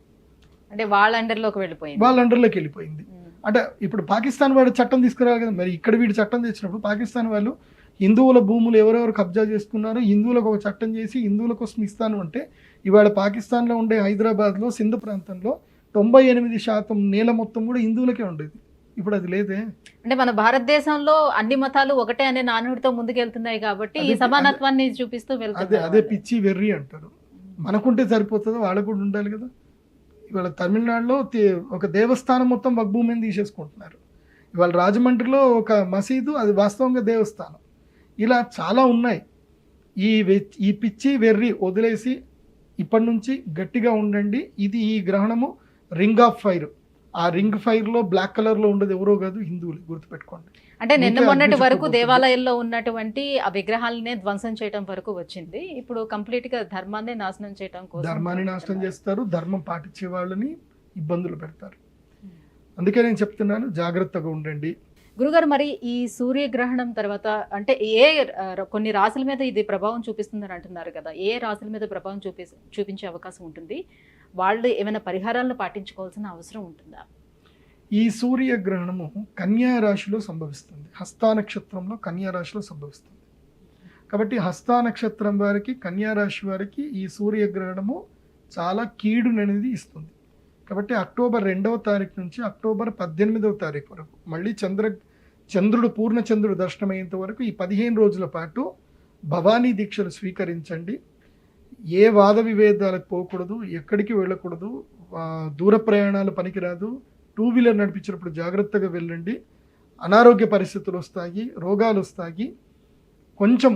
అంటే వాళ్ళ అండర్లోకి వెళ్ళిపోయింది. అంటే ఇప్పుడు పాకిస్తాన్ వాడు చట్టం తీసుకురావాలి కదా, మరి ఇక్కడ వీడు చట్టం తెచ్చినప్పుడు పాకిస్తాన్ వాళ్ళు హిందువుల భూములు ఎవరెవరు కబ్జా చేసుకున్నారో హిందువులకు ఒక చట్టం చేసి హిందువుల కోసం ఇస్తాను అంటే, ఇవాళ పాకిస్తాన్లో ఉండే హైదరాబాద్లో సింధు ప్రాంతంలో 98% నేల మొత్తం కూడా హిందువులకే ఉండేది. ఇప్పుడు అది లేదే. అంటే మన భారతదేశంలో అన్ని మతాలు ఒకటే అనే నానుడితో ముందుకెళ్తున్నాయి కాబట్టి ఈ సమానత్వాన్ని చూపిస్తూ వెళ్తుంది. అదే పిచ్చి వెర్రి అంటారు. మనకుంటే సరిపోతుందో వాళ్ళకు కూడా ఉండాలి కదా. ఇవాళ తమిళనాడులో ఒక దేవస్థానం మొత్తం వగ్భూమిని తీసేసుకుంటున్నారు. ఇవాళ రాజమండ్రిలో ఒక మసీదు, అది వాస్తవంగా దేవస్థానం. ఇలా చాలా ఉన్నాయి. ఈ పిచ్చి వెర్రి వదిలేసి ఇప్పటి నుంచి గట్టిగా ఉండండి. ఈ గ్రహణము రింగ్ ఆఫ్ ఫైర్. ఆ రింగ్ ఫైర్లో బ్లాక్ కలర్లో ఉండదు ఎవరో కాదు, హిందువులు, గుర్తుపెట్టుకోండి. అంటే నిన్న మొన్నటి వరకు దేవాలయాల్లో ఉన్నటువంటి ఆ విగ్రహాలనే ధ్వంసం చేయడం వరకు వచ్చింది. ఇప్పుడు కంప్లీట్ గా ధర్మాన్ని నాశనం చేయడం కోసం ధర్మాన్ని నాశనం చేస్తారు, ధర్మం పాటించే వాళ్ళని ఇబ్బందులు పెడతారు. అందుకే నేను చెప్తున్నాను, జాగ్రత్తగా ఉండండి. గురుగారు, మరి ఈ సూర్యగ్రహణం తర్వాత అంటే కొన్ని రాశుల మీద ఇది ప్రభావం చూపిస్తుందని అంటున్నారు కదా, ఏ రాశుల మీద ప్రభావం చూపించే అవకాశం ఉంటుంది? వాళ్ళు ఏమైనా పరిహారాలను పాటించుకోవాల్సిన అవసరం ఉంటుందా? ఈ సూర్యగ్రహణము కన్యా రాశిలో సంభవిస్తుంది. హస్తా నక్షత్రంలో కన్యా రాశిలో సంభవిస్తుంది. కాబట్టి హస్తా నక్షత్రం వారికి, కన్యా రాశి వారికి ఈ సూర్యగ్రహణము చాలా కీడుననేది ఇస్తుంది. కాబట్టి అక్టోబర్ 2వ తారీఖు నుంచి అక్టోబర్ 18వ తారీఖు వరకు, మళ్ళీ చంద్రుడు పూర్ణచంద్రుడు దర్శనమయ్యేంత వరకు ఈ 15 రోజుల పాటు భవానీ దీక్షలు స్వీకరించండి. ఏ వాద విభేదాలకు పోకూడదు, ఎక్కడికి వెళ్ళకూడదు, దూర ప్రయాణాలు పనికిరాదు. 2 వీలర్ నడిపించినప్పుడు జాగ్రత్తగా వెళ్ళండి. అనారోగ్య పరిస్థితులు వస్తాయి, రోగాలు వస్తాయి. కొంచెం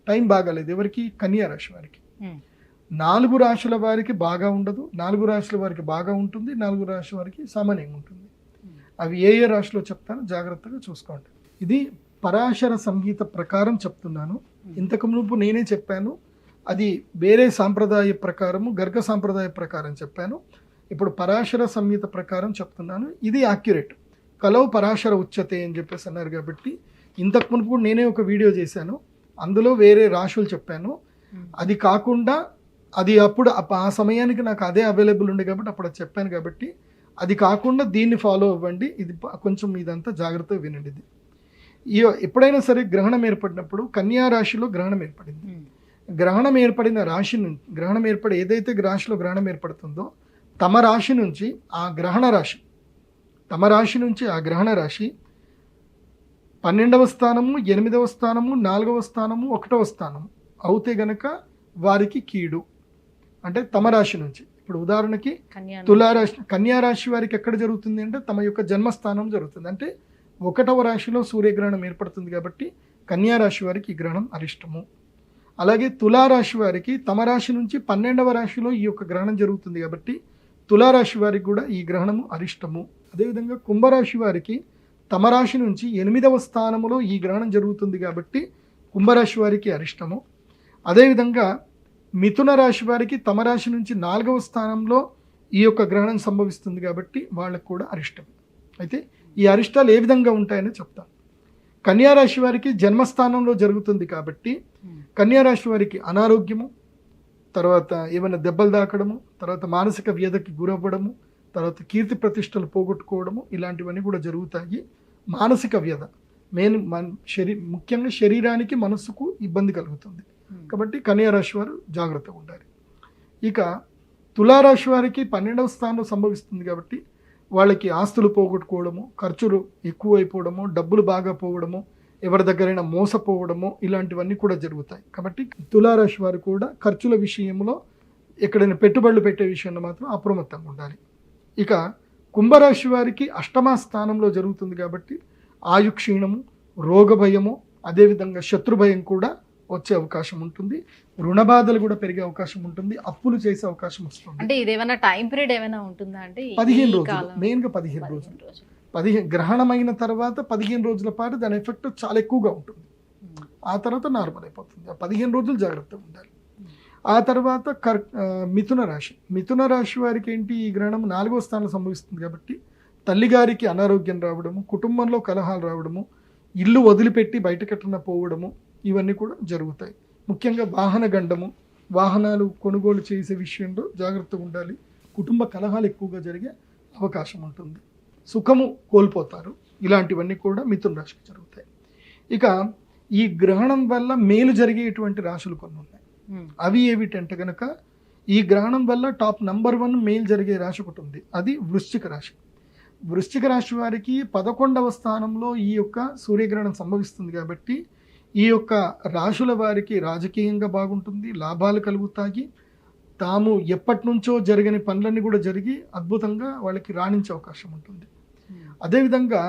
టైం బాగాలేదు ఎవరికి? కన్యా రాశి వారికి. 4 రాశుల వారికి బాగా ఉండదు, 4 రాశుల వారికి బాగా ఉంటుంది, 4 రాశుల వారికి సామాన్యంగా ఉంటుంది. అవి ఏ ఏ రాశిలో చెప్తాను, జాగ్రత్తగా చూసుకోండి. ఇది పరాశర సంహిత ప్రకారం చెప్తున్నాను. ఇంతకు మునుపు నేనే చెప్పాను, అది వేరే సాంప్రదాయ ప్రకారము, గర్గ సాంప్రదాయ ప్రకారం చెప్పాను. ఇప్పుడు పరాశర సంహిత ప్రకారం చెప్తున్నాను. ఇది యాక్యురేట్. కలవు పరాశర ఉచ్యతే అని చెప్పేసి అన్నారు కాబట్టి, ఇంతకు మునుపు నేనే ఒక వీడియో చేశాను, అందులో వేరే రాశులు చెప్పాను. అది కాకుండా అది అప్పుడు ఆ సమయానికి నాకు అదే అవైలబుల్ ఉండే కాబట్టి అప్పుడు అది చెప్పాను. కాబట్టి అది కాకుండా దీన్ని ఫాలో అవ్వండి. ఇది కొంచెం ఇదంతా జాగ్రత్తగా వినండి. ఇది ఎప్పుడైనా సరే గ్రహణం ఏర్పడినప్పుడు, కన్యా రాశిలో గ్రహణం ఏర్పడింది. గ్రహణం ఏర్పడిన రాశి నుంచి, గ్రహణం ఏర్పడి ఏదైతే రాశిలో గ్రహణం ఏర్పడుతుందో తమ రాశి నుంచి ఆ గ్రహణ రాశి, తమ రాశి నుంచి ఆ గ్రహణ రాశి 12వ స్థానము, 8వ స్థానము, 4వ స్థానము, 1వ స్థానము అవుతే గనక వారికి కీడు. అంటే తమ రాశి నుంచి, ఇప్పుడు ఉదాహరణకి తులారాశి, కన్యా రాశి వారికి ఎక్కడ జరుగుతుంది అంటే తమ యొక్క జన్మస్థానం జరుగుతుంది. అంటే 1వ రాశిలో సూర్యగ్రహణం ఏర్పడుతుంది కాబట్టి కన్యా రాశి వారికి ఈ గ్రహణం అరిష్టము. అలాగే తులారాశి వారికి తమ రాశి నుంచి 12వ రాశిలో ఈ యొక్క గ్రహణం జరుగుతుంది కాబట్టి తులారాశి వారికి కూడా ఈ గ్రహణము అరిష్టము. అదేవిధంగా కుంభరాశి వారికి తమ రాశి నుంచి 8వ స్థానములో ఈ గ్రహణం జరుగుతుంది కాబట్టి కుంభరాశి వారికి అరిష్టము. అదేవిధంగా మిథున రాశి వారికి తమ రాశి నుంచి 4వ స్థానంలో ఈ యొక్క గ్రహణం సంభవిస్తుంది కాబట్టి వాళ్ళకు కూడా అరిష్టం. అయితే ఈ అరిష్టాలు ఏ విధంగా ఉంటాయని చెప్తాను. కన్యా రాశి వారికి జన్మస్థానంలో జరుగుతుంది కాబట్టి కన్యా రాశి వారికి అనారోగ్యము, తర్వాత ఏమైనా దెబ్బలు తాకడము, తర్వాత మానసిక వ్యధకి గురవ్వడము, తర్వాత కీర్తి ప్రతిష్టలు పోగొట్టుకోవడము, ఇలాంటివన్నీ కూడా జరుగుతాయి. మానసిక వ్యధ ముఖ్యంగా శరీరానికి, మనస్సుకు ఇబ్బంది కలుగుతుంది. కాబట్టి కన్యా రాశి వారు జాగ్రత్తగా ఉండాలి. ఇక తులారాశి వారికి 12వ స్థానంలో సంభవిస్తుంది కాబట్టి వాళ్ళకి ఆస్తులు పోగొట్టుకోవడము, ఖర్చులు ఎక్కువైపోవడము, డబ్బులు బాగా పోవడము, ఎవరి దగ్గరైనా మోసపోవడము, ఇలాంటివన్నీ కూడా జరుగుతాయి. కాబట్టి తులారాశి వారు కూడా ఖర్చుల విషయంలో, ఎక్కడైనా పెట్టుబడులు పెట్టే విషయంలో మాత్రం అప్రమత్తంగా ఉండాలి. ఇక కుంభరాశి వారికి 8వ స్థానంలో జరుగుతుంది కాబట్టి ఆయుక్షీణము, రోగభయము, అదేవిధంగా శత్రుభయం కూడా వచ్చే అవకాశం ఉంటుంది. రుణ బాధలు కూడా పెరిగే అవకాశం ఉంటుంది. అప్పులు చేసే అవకాశం వస్తుంది. అంటే ఇదేమైనా టైం పీరియడ్ ఏమైనా ఉంటుందా? అంటే 15 రోజులు, మెయిన్గా 15 రోజులు. 15 గ్రహణమైన తర్వాత 15 రోజుల పాటు దాని ఎఫెక్ట్ చాలా ఎక్కువగా ఉంటుంది. ఆ తర్వాత నార్మల్ అయిపోతుంది. ఆ 15 రోజులు జాగ్రత్తగా ఉండాలి. ఆ తర్వాత మిథున రాశి వారికి ఏంటి, ఈ గ్రహణం 4వ స్థానంలో సంభవిస్తుంది కాబట్టి తల్లిగారికి అనారోగ్యం రావడము, కుటుంబంలో కలహాలు రావడము, ఇల్లు వదిలిపెట్టి బయటకెట్టన పోవడము, ఇవన్నీ కూడా జరుగుతాయి. ముఖ్యంగా వాహన గండము, వాహనాలు కొనుగోలు చేసే విషయంలో జాగ్రత్తగా ఉండాలి. కుటుంబ కలహాలు ఎక్కువగా జరిగే అవకాశం ఉంటుంది. సుఖము కోల్పోతారు. ఇలాంటివన్నీ కూడా మిథున రాశికి జరుగుతాయి. ఇక ఈ గ్రహణం వల్ల మేలు జరిగేటువంటి రాశులు కొన్ని ఉన్నాయి. అవి ఏమిటంటే కనుక ఈ గ్రహణం వల్ల టాప్ నంబర్ 1 మేలు జరిగే రాశి ఒకటి ఉంది. అది వృశ్చిక రాశి. వృశ్చిక రాశి వారికి 11వ స్థానంలో ఈ యొక్క సూర్యగ్రహణం సంభవిస్తుంది కాబట్టి ఈ యొక్క రాశుల వారికి రాజకీయంగా బాగుంటుంది, లాభాలు కలుగుతాయి. తాము ఎప్పటి నుంచో జరగని పనులన్నీ కూడా జరిగి అద్భుతంగా వాళ్ళకి రాణించే అవకాశం ఉంటుంది. అదేవిధంగా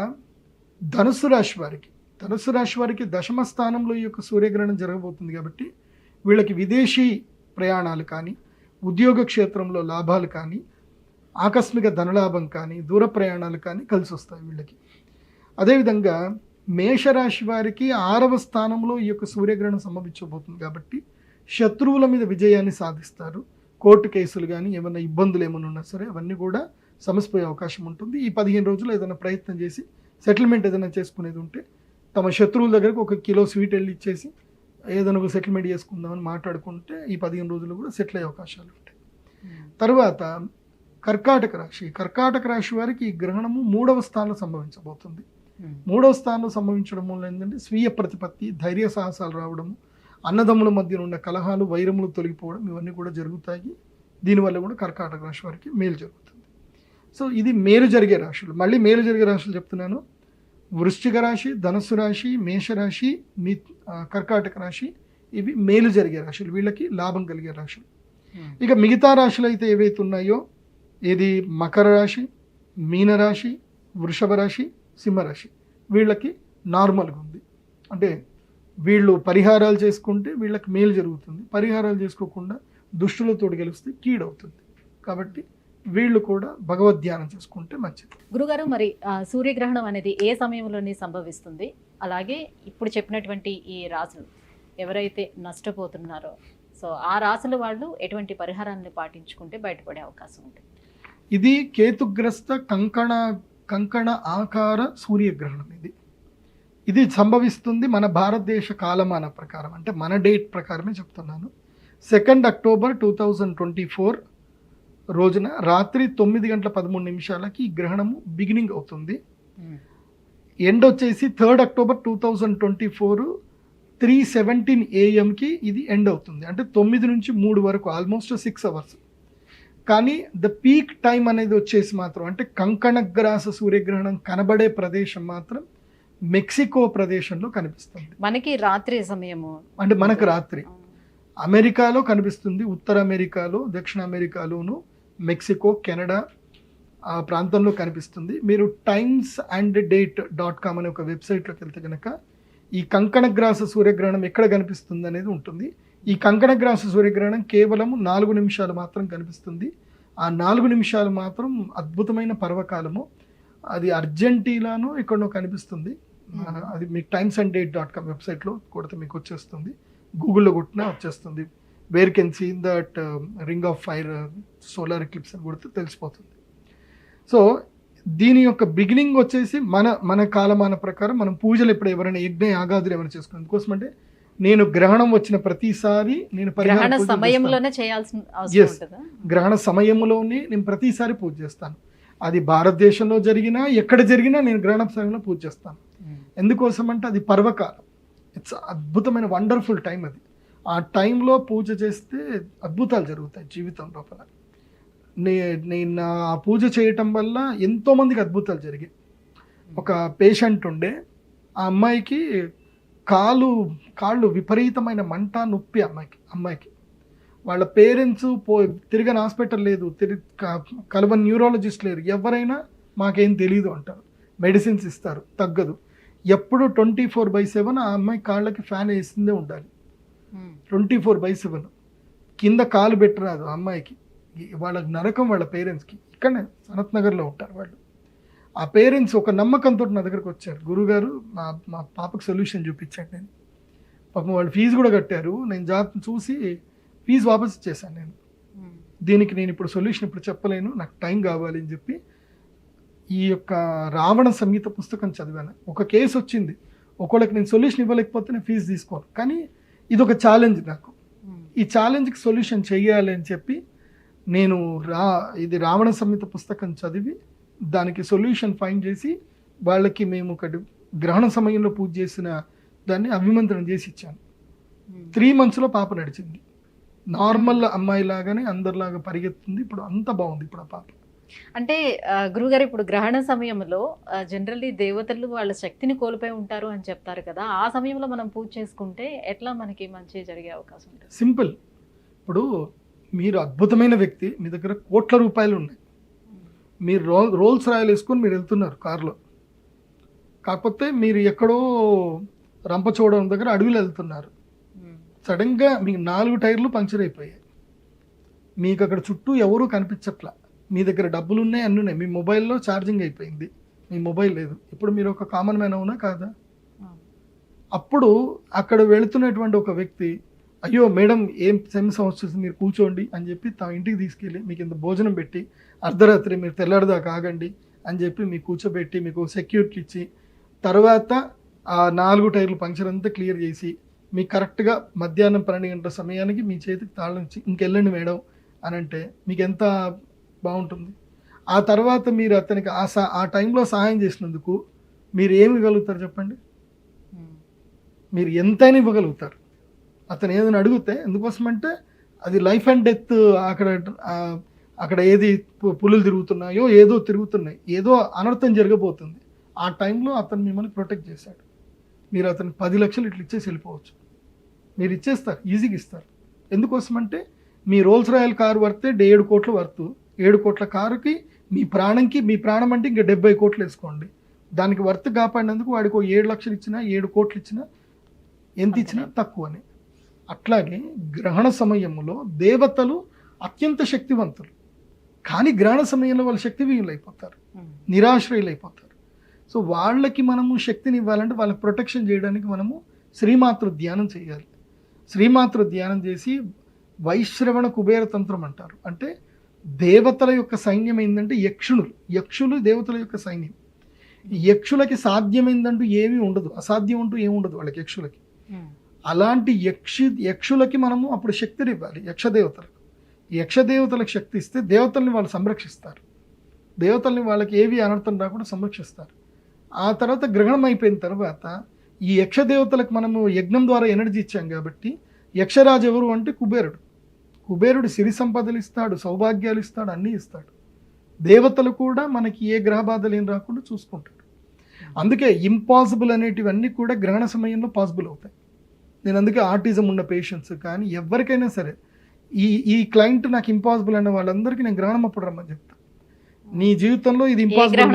ధనుస్సు రాశి వారికి 10వ స్థానంలో ఈ యొక్క సూర్యగ్రహణం జరగబోతుంది కాబట్టి వీళ్ళకి విదేశీ ప్రయాణాలు కానీ, ఉద్యోగ క్షేత్రంలో లాభాలు కానీ, ఆకస్మిక ధనలాభం కానీ, దూర ప్రయాణాలు కానీ కలిసి వస్తాయి వీళ్ళకి. అదేవిధంగా మేషరాశి వారికి 6వ స్థానంలో ఈ యొక్క సూర్యగ్రహణం సంభవించబోతుంది కాబట్టి శత్రువుల మీద విజయాన్ని సాధిస్తారు. కోర్టు కేసులు కానీ, ఏమైనా ఇబ్బందులు ఏమైనా ఉన్నా సరే అవన్నీ కూడా సమసిపోయే అవకాశం ఉంటుంది. ఈ 15 రోజులు ఏదైనా ప్రయత్నం చేసి సెటిల్మెంట్ ఏదైనా చేసుకునేది ఉంటే తమ శత్రువుల దగ్గరకు 1 కిలో స్వీట్ వెళ్ళి ఇచ్చేసి ఏదైనా ఒక సెటిల్మెంట్ చేసుకుందామని మాట్లాడుకుంటే ఈ 15 రోజులు కూడా సెటిల్ అయ్యే అవకాశాలు ఉంటాయి. తర్వాత కర్కాటక రాశి వారికి ఈ గ్రహణము 3వ స్థానంలో సంభవించబోతుంది. 3వ స్థానంలో సంభవించడం వల్ల ఏంటంటే స్వీయ ప్రతిపత్తి, ధైర్య సాహసాలు రావడము, అన్నదమ్ముల మధ్య ఉన్న కలహాలు, వైరములు తొలగిపోవడం ఇవన్నీ కూడా జరుగుతాయి. దీనివల్ల కూడా కర్కాటక రాశి వారికి మేలు జరుగుతుంది. సో ఇది మేలు జరిగే రాశులు. మళ్ళీ మేలు జరిగే రాశులు చెప్తున్నాను. వృశ్చిక రాశి, ధనస్సు రాశి, మేషరాశి, కర్కాటక రాశి ఇవి మేలు జరిగే రాశులు, వీళ్ళకి లాభం కలిగే రాశులు. ఇక మిగతా రాశులు అయితే ఏవైతే ఉన్నాయో ఇది మకర రాశి, మీనరాశి, వృషభ రాశి, సింహరాశి వీళ్ళకి నార్మల్గా ఉంది. అంటే వీళ్ళు పరిహారాలు చేసుకుంటే వీళ్ళకి మేలు జరుగుతుంది, పరిహారాలు చేసుకోకుండా దుష్టులతో గెలిస్తే కీడవుతుంది. కాబట్టి వీళ్ళు కూడా భగవద్ ధ్యానం చేసుకుంటే మంచిది. గురుగారు, మరి సూర్యగ్రహణం అనేది ఏ సమయంలోనే సంభవిస్తుంది? అలాగే ఇప్పుడు చెప్పినటువంటి ఈ రాశులు ఎవరైతే నష్టపోతున్నారో సో ఆ రాశుల వాళ్ళు ఎటువంటి పరిహారాన్ని పాటించుకుంటే బయటపడే అవకాశం ఉంటుంది? ఇది కేతుగ్రస్త కంకణ ఆకార సూర్యగ్రహణం. ఇది సంభవిస్తుంది మన భారతదేశ కాలమాన ప్రకారం, అంటే మన డేట్ ప్రకారమే చెప్తున్నాను. 2 అక్టోబర్ 2024 రోజున రాత్రి 9:13 ఈ గ్రహణము బిగినింగ్ అవుతుంది. ఎండ్ వచ్చేసి 3 అక్టోబర్ 2024 3:17 AM ఇది ఎండ్ అవుతుంది. అంటే 9 నుంచి 3 వరకు ఆల్మోస్ట్ 6 అవర్స్. కానీ ద పీక్ టైం అనేది వచ్చేసి మాత్రం అంటే కంకణగ్రాస సూర్యగ్రహణం కనబడే ప్రదేశం మాత్రం మెక్సికో ప్రదేశంలో కనిపిస్తుంది. మనకి రాత్రి సమయము, అంటే మనకు రాత్రి అమెరికాలో కనిపిస్తుంది, ఉత్తర అమెరికాలో, దక్షిణ అమెరికాలోను, మెక్సికో, కెనడా ఆ ప్రాంతంలో కనిపిస్తుంది. మీరు timesandDate.com అనే ఒక వెబ్సైట్లోకి వెళ్తే కనుక ఈ కంకణగ్రాస సూర్యగ్రహణం ఎక్కడ కనిపిస్తుంది అనేది ఉంటుంది. ఈ కంకణగ్రాస సూర్యగ్రహణం కేవలం 4 నిమిషాలు మాత్రం కనిపిస్తుంది. ఆ 4 నిమిషాలు మాత్రం అద్భుతమైన పర్వకాలము. అది అర్జెంటీనాను ఎక్కడో కనిపిస్తుంది. అది మీకు timesandDate.com వెబ్సైట్లో కొడితే మీకు వచ్చేస్తుంది, గూగుల్లో కొట్టినా వచ్చేస్తుంది. Where can see that ring of fire solar eclipse అని కొడితే తెలిసిపోతుంది. సో దీని యొక్క బిగినింగ్ వచ్చేసి మన కాలమాన ప్రకారం మనం పూజలు ఎప్పుడు ఎవరైనా యజ్ఞ యాగాదులు ఏమైనా చేసుకున్నాం. ఎందుకోసం అంటే నేను గ్రహణం వచ్చిన ప్రతిసారి నేను గ్రహణ సమయంలోనే చేయాల్సిన అవసరం ఉంటుందా? గ్రహణ సమయంలోనే నేను ప్రతిసారి పూజ చేస్తాను. అది భారతదేశంలో జరిగినా ఎక్కడ జరిగినా నేను గ్రహణ సమయంలో పూజ చేస్తాను. ఎందుకోసం అంటే అది పర్వకాలం, ఇట్స్ అద్భుతమైన వండర్ఫుల్ టైం. అది ఆ టైంలో పూజ చేస్తే అద్భుతాలు జరుగుతాయి జీవితం లోపల. నేను ఆ పూజ చేయటం వల్ల ఎంతోమందికి అద్భుతాలు జరిగాయి. ఒక పేషెంట్ ఉండే, ఆ అమ్మాయికి కాళ్ళు విపరీతమైన మంట, నొప్పి అమ్మాయికి వాళ్ళ పేరెంట్స్ తిరిగిన హాస్పిటల్ లేదు, కలవని న్యూరాలజిస్ట్ లేరు, ఎవరైనా మాకేం తెలీదు అంటారు, మెడిసిన్స్ ఇస్తారు, తగ్గదు. ఎప్పుడు 24/7 ఆ అమ్మాయి కాళ్ళకి ఫ్యాన్ వేసిందే ఉండాలి. 24/7 కింద కాలు పెట్టరాదు ఆ అమ్మాయికి. వాళ్ళకి నరకం వాళ్ళ పేరెంట్స్కి. ఇక్కడనే సనత్ నగర్లో ఉంటారు వాళ్ళు. ఆ పేరెంట్స్ ఒక నమ్మకంతో నా దగ్గరకు వచ్చారు, గురుగారు మా పాపకు సొల్యూషన్ చూపించాను నేను. పాపం వాళ్ళు ఫీజు కూడా కట్టారు. నేను చూసి ఫీజు వాపస్ ఇచ్చేసాను. దీనికి నేను ఇప్పుడు సొల్యూషన్ ఇప్పుడు చెప్పలేను, నాకు టైం కావాలి అని చెప్పి ఈ యొక్క రావణ సంహిత పుస్తకం చదివాను. ఒక కేసు వచ్చింది, ఒకళ్ళకి నేను సొల్యూషన్ ఇవ్వలేకపోతే నేను ఫీజు తీసుకోను. కానీ ఇది ఒక ఛాలెంజ్ నాకు. ఈ ఛాలెంజ్కి సొల్యూషన్ చెయ్యాలి అని చెప్పి నేను ఇది రావణ సంహిత పుస్తకం చదివి దానికి సొల్యూషన్ ఫైండ్ చేసి వాళ్ళకి మేము ఒకటి గ్రహణ సమయంలో పూజ చేసిన దాన్ని అభిమంత్రణ చేసి ఇచ్చాను. 3 monthsలో పాప నడిచింది. నార్మల్ అమ్మాయి లాగానే అందరిలాగా పరిగెత్తుంది. ఇప్పుడు అంత బాగుంది ఇప్పుడు ఆ పాప. అంటే గురుగారు, ఇప్పుడు గ్రహణ సమయంలో జనరల్లీ దేవతలు వాళ్ళ శక్తిని కోల్పోయి ఉంటారు అని చెప్తారు కదా, ఆ సమయంలో మనం పూజ చేసుకుంటే ఎట్లా మనకి మంచి జరిగే అవకాశం ఉంటుంది? సింపుల్. ఇప్పుడు మీరు అద్భుతమైన వ్యక్తి, మీ దగ్గర కోట్ల రూపాయలు ఉన్నాయి, మీరు రోల్స్ రాయల్ వేసుకొని మీరు వెళ్తున్నారు కారులో, కాకపోతే మీరు ఎక్కడో రంపచోడవరం దగ్గర అడవిలో వెళ్తున్నారు. సడన్గా మీకు 4 టైర్లు పంక్చర్ అయిపోయాయి. మీకు అక్కడ చుట్టూ ఎవరూ కనిపించట్లా, మీ దగ్గర డబ్బులు ఉన్నాయి, అన్నీ ఉన్నాయి, మీ మొబైల్లో ఛార్జింగ్ అయిపోయింది, మీ మొబైల్ లేదు. ఇప్పుడు మీరు ఒక కామన్ మ్యాన్ అవునా కాదా? అప్పుడు అక్కడ వెళుతున్నటువంటి ఒక వ్యక్తి, అయ్యో మేడం ఏం సమస్య వస్తుంది, మీరు కూర్చోండి అని చెప్పి తమ ఇంటికి తీసుకెళ్ళి మీకు ఇంత భోజనం పెట్టి అర్ధరాత్రి మీరు తెల్లారిదాకా ఆగండి అని చెప్పి మీకు కూర్చోబెట్టి మీకు సెక్యూరిటీ ఇచ్చి తర్వాత ఆ 4 టైర్లు పంక్చర్ అంతా క్లియర్ చేసి మీకు కరెక్ట్గా మధ్యాహ్నం 12 గంటల సమయానికి మీ చేతికి తాళం ఇచ్చి ఇంకెళ్ళండి మేడం అని అంటే మీకు ఎంత బాగుంటుంది. ఆ తర్వాత మీరు అతనికి ఆ టైంలో సహాయం చేసినందుకు మీరు ఏమి ఇవ్వగలుగుతారు చెప్పండి? మీరు ఎంతైనా ఇవ్వగలుగుతారు. అతను ఏదైనా అడిగితే ఎందుకోసమంటే అది లైఫ్ అండ్ డెత్. అక్కడ ఏది పులులు తిరుగుతున్నాయో ఏదో తిరుగుతున్నాయి, ఏదో అనర్థం జరగబోతుంది. ఆ టైంలో అతను మిమ్మల్ని ప్రొటెక్ట్ చేశాడు. మీరు అతనికి 10 లక్షలు ఇట్లా ఇచ్చేసి వెళ్ళిపోవచ్చు. మీరు ఇచ్చేస్తారు, ఈజీగా ఇస్తారు. ఎందుకోసమంటే మీ రోల్స్ రాయల్ కారు వర్తే 7 కోట్ల వర్తు. 7 కోట్ల కారుకి మీ ప్రాణం అంటే ఇంకా 70 కోట్లు వేసుకోండి. దానికి వర్త్ కాపాడినందుకు వాడికి 7 లక్షలు ఇచ్చినా 7 కోట్లు ఇచ్చినా ఎంత ఇచ్చినా తక్కువనే. అట్లాగే గ్రహణ సమయంలో దేవతలు అత్యంత శక్తివంతులు, కానీ గ్రహణ సమయంలో వాళ్ళ శక్తి వీళ్ళైపోతారు, నిరాశ్రయులైపోతారు. సో వాళ్ళకి మనము శక్తిని ఇవ్వాలంటే వాళ్ళకి ప్రొటెక్షన్ చేయడానికి మనము శ్రీమాతృ ధ్యానం చేయాలి. శ్రీమాతృ ధ్యానం చేసి వైశ్రవణ కుబేర తంత్రం అంటారు. అంటే దేవతల యొక్క సైన్యం ఏంటంటే యక్షులు దేవతల యొక్క సైన్యం. యక్షులకి సాధ్యమైందంటూ ఏమీ ఉండదు, అసాధ్యం అంటూ ఏమి ఉండదు వాళ్ళకి యక్షులకి. అలాంటి యక్షులకి మనము అప్పుడు శక్తిని ఇవ్వాలి. యక్షదేవతలకు శక్తి ఇస్తే దేవతల్ని వాళ్ళు సంరక్షిస్తారు. దేవతల్ని వాళ్ళకి ఏవి అనర్థం రాకుండా సంరక్షిస్తారు. ఆ తర్వాత గ్రహణం అయిపోయిన తర్వాత ఈ యక్షదేవతలకు మనము యజ్ఞం ద్వారా ఎనర్జీ ఇచ్చాం కాబట్టి యక్షరాజు ఎవరు అంటే కుబేరుడు సిరి సంపదలు ఇస్తాడు, సౌభాగ్యాలు ఇస్తాడు, అన్నీ ఇస్తాడు. దేవతలు కూడా మనకి ఏ గ్రహ బాధలు ఏం రాకుండా చూసుకుంటాడు. అందుకే ఇంపాసిబుల్ అనేటివన్నీ కూడా గ్రహణ సమయంలో పాసిబుల్ అవుతాయి. నేను అందుకే ఆటిజం ఉన్న పేషెంట్స్ కానీ ఎవరికైనా సరే ఈ క్లయింట్ నాకు ఇంపాసిబుల్ అనే వాళ్ళందరికీ నేను గ్రహణం అప్పుడు రమ్మని చెప్తాను. నీ జీవితంలో ఇది ఇంపాసిబుల్.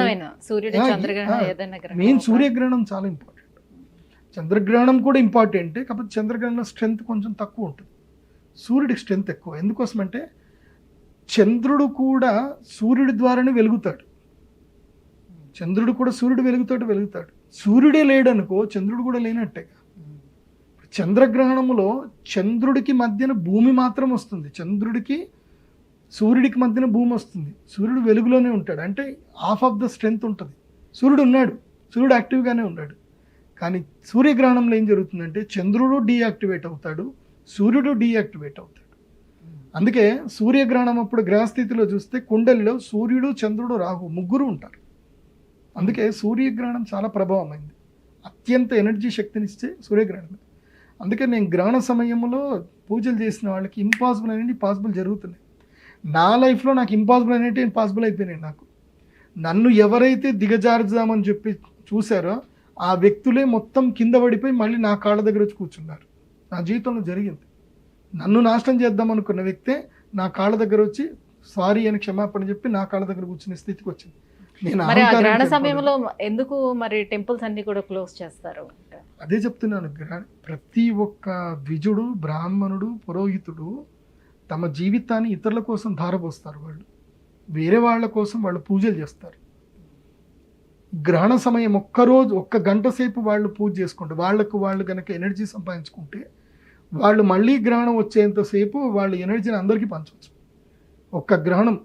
మెయిన్ సూర్యగ్రహణం చాలా ఇంపార్టెంట్. చంద్రగ్రహణం కూడా ఇంపార్టెంటే, కాకపోతే చంద్రగ్రహణం స్ట్రెంత్ కొంచెం తక్కువ ఉంటుంది, సూర్యుడికి స్ట్రెంత్ ఎక్కువ. ఎందుకోసమంటే చంద్రుడు కూడా సూర్యుడి ద్వారానే వెలుగుతాడు. సూర్యుడు వెలుగుతాడు. సూర్యుడే లేడనుకో చంద్రుడు కూడా లేనట్టేగా. చంద్రగ్రహణములో చంద్రుడికి మధ్యన భూమి మాత్రం వస్తుంది, సూర్యుడికి మధ్యన భూమి వస్తుంది. సూర్యుడు వెలుగులోనే ఉంటాడు, అంటే హాఫ్ ఆఫ్ ద స్ట్రెంత్ ఉంటుంది. సూర్యుడు యాక్టివ్గానే ఉన్నాడు. కానీ సూర్యగ్రహణంలో ఏం జరుగుతుందంటే చంద్రుడు డీయాక్టివేట్ అవుతాడు, సూర్యుడు డీయాక్టివేట్ అవుతాడు. అందుకే సూర్యగ్రహణం అప్పుడు గ్రహస్థితిలో చూస్తే కుండలిలో సూర్యుడు, చంద్రుడు, రాహు ముగ్గురు ఉంటారు. అందుకే సూర్యగ్రహణం చాలా ప్రభావమైంది, అత్యంత ఎనర్జీ శక్తినిచ్చే సూర్యగ్రహణం. అందుకే నేను గ్రహణ సమయంలో పూజలు చేసిన వాళ్ళకి ఇంపాసిబుల్ అనేవి పాసిబుల్ జరుగుతున్నాయి. నా లైఫ్లో నాకు ఇంపాసిబుల్ అనేవి పాసిబుల్ అయిపోయినాయి. నన్ను ఎవరైతే దిగజారుదామని చెప్పి చూశారో ఆ వ్యక్తులే మొత్తం కింద పడిపోయి మళ్ళీ నా కాళ్ళ దగ్గర వచ్చి కూర్చున్నారు. నా జీవితంలో జరిగింది. నన్ను నాశనం చేద్దాం అనుకున్న వ్యక్తే నా కాళ్ళ దగ్గర వచ్చి సారీ అని క్షమాపణ చెప్పి నా కాళ్ళ దగ్గర కూర్చునే స్థితికి వచ్చింది. గ్రహణ సమయంలో ఎందుకు మరి టెంపుల్స్ అన్ని కూడా క్లోజ్ చేస్తారు? అదే చెప్తున్నాను. ప్రతి ఒక్క ద్విజుడు, బ్రాహ్మణుడు, పురోహితుడు తమ జీవితాన్ని ఇతరుల కోసం ధారపోస్తారు. వాళ్ళు వేరే వాళ్ళ కోసం వాళ్ళు పూజలు చేస్తారు. గ్రహణ సమయం ఒక్క గంట సేపు వాళ్ళు పూజ చేసుకుంటే వాళ్ళు కనుక ఎనర్జీ సంపాదించుకుంటే వాళ్ళు మళ్ళీ గ్రహణం వచ్చేంతసేపు వాళ్ళ ఎనర్జీని అందరికీ పంచవచ్చు. ఒక్క గ్రహణం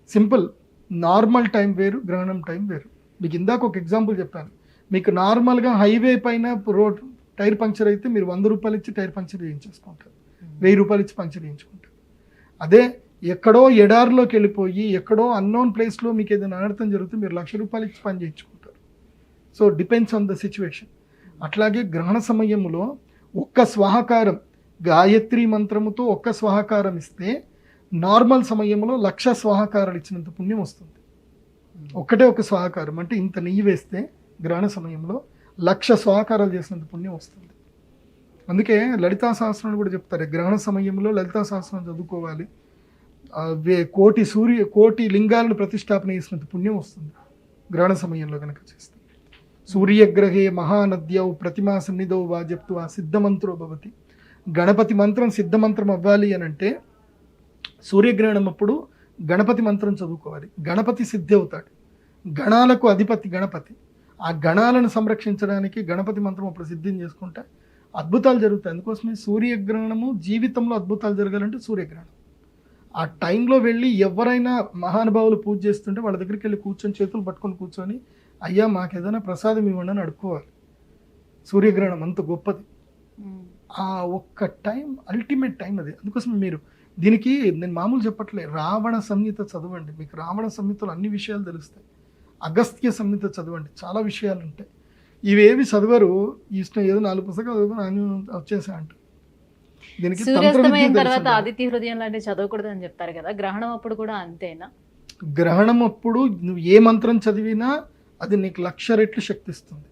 సింపుల్. నార్మల్ టైం వేరు, గ్రహణం టైం వేరు. మీకు ఇందాక ఒక ఎగ్జాంపుల్ చెప్పాను. మీకు నార్మల్గా హైవే పైన రోడ్ టైర్ పంక్చర్ అయితే మీరు 100 రూపాయలు ఇచ్చి టైర్ పంక్చర్ చేయించేసుకుంటారు, 1000 రూపాయలు ఇచ్చి పంక్చర్ చేయించుకుంటారు. అదే ఎక్కడో ఎడారిలోకి వెళ్ళిపోయి ఎక్కడో అన్నోన్ ప్లేస్లో మీకు ఏదైనా అనర్థం జరిగితే మీరు 1,00,000 రూపాయలు ఇచ్చి పని చేయించుకుంటారు. So depends on the situation. అట్లాగే గ్రహణ సమయంలో ఒక్క స్వాహకారం, గాయత్రి మంత్రముతో ఒక్క స్వాహకారం ఇస్తే నార్మల్ సమయంలో 1,00,000 స్వాహకారాలు ఇచ్చినంత పుణ్యం వస్తుంది. ఒక్కటే ఒక స్వాహకారం అంటే ఇంత నెయ్యి వేస్తే గ్రహణ సమయంలో 1,00,000 స్వాహకారాలు చేసినంత పుణ్యం వస్తుంది. అందుకే లలితా సహస్రాలు కూడా చెప్తారు, గ్రహణ సమయంలో లలితా సహస్రం చదువుకోవాలి. కోటి లింగాలను ప్రతిష్టాపన చేసినంత పుణ్యం వస్తుంది గ్రహణ సమయంలో కనుక చేస్తే. సూర్యగ్రహే మహానద్యౌ ప్రతిమా సన్నిధౌ వా జప్త్వా సిద్ధమంత్రో భవతి. గణపతి మంత్రం సిద్ధమంత్రం అవ్వాలి అని అంటే సూర్యగ్రహణం అప్పుడు గణపతి మంత్రం చదువుకోవాలి. గణపతి సిద్ధి అవుతాడు. గణాలకు అధిపతి గణపతి. ఆ గణాలను సంరక్షించడానికి గణపతి మంత్రం అప్పుడు సిద్ధం చేసుకుంటే అద్భుతాలు జరుగుతాయి. అందుకోసమే సూర్యగ్రహణము జీవితంలో అద్భుతాలు జరగాలంటే సూర్యగ్రహణం. ఆ టైంలో వెళ్ళి ఎవరైనా మహానుభావులు పూజ చేస్తుంటే వాళ్ళ దగ్గరికి వెళ్ళి కూర్చొని చేతులు పట్టుకొని కూర్చొని అయ్యా మాకు ఏదైనా ప్రసాదం ఇవ్వండి అని అడుక్కోవాలి. సూర్యగ్రహణం అంత గొప్పది. ఆ ఒక్క టైం అల్టిమేట్ టైం అది. అందుకోసం మీరు దీనికి నేను మామూలు చెప్పట్లే, రావణ సంహిత చదవండి, మీకు రావణ సంహితలో అన్ని విషయాలు తెలుస్తాయి. అగస్త్య సంహిత చదవండి, చాలా విషయాలు ఉంటాయి. ఇవేవి చదవరు, ఇష్టం ఏదో 4 పుస్తకాలు చదువుకుని ఆయన వచ్చేసా అంటారు. దీనికి సూర్యాస్తమయం తర్వాత ఆదిత్య హృదయం లాంటివి చదవకూడదు అని చెప్తారు కదా, గ్రహణం అప్పుడు కూడా అంతేనా? గ్రహణం అప్పుడు నువ్వు ఏ మంత్రం చదివినా అది నీకు 1,00,000 రెట్లు శక్తి ఇస్తుంది.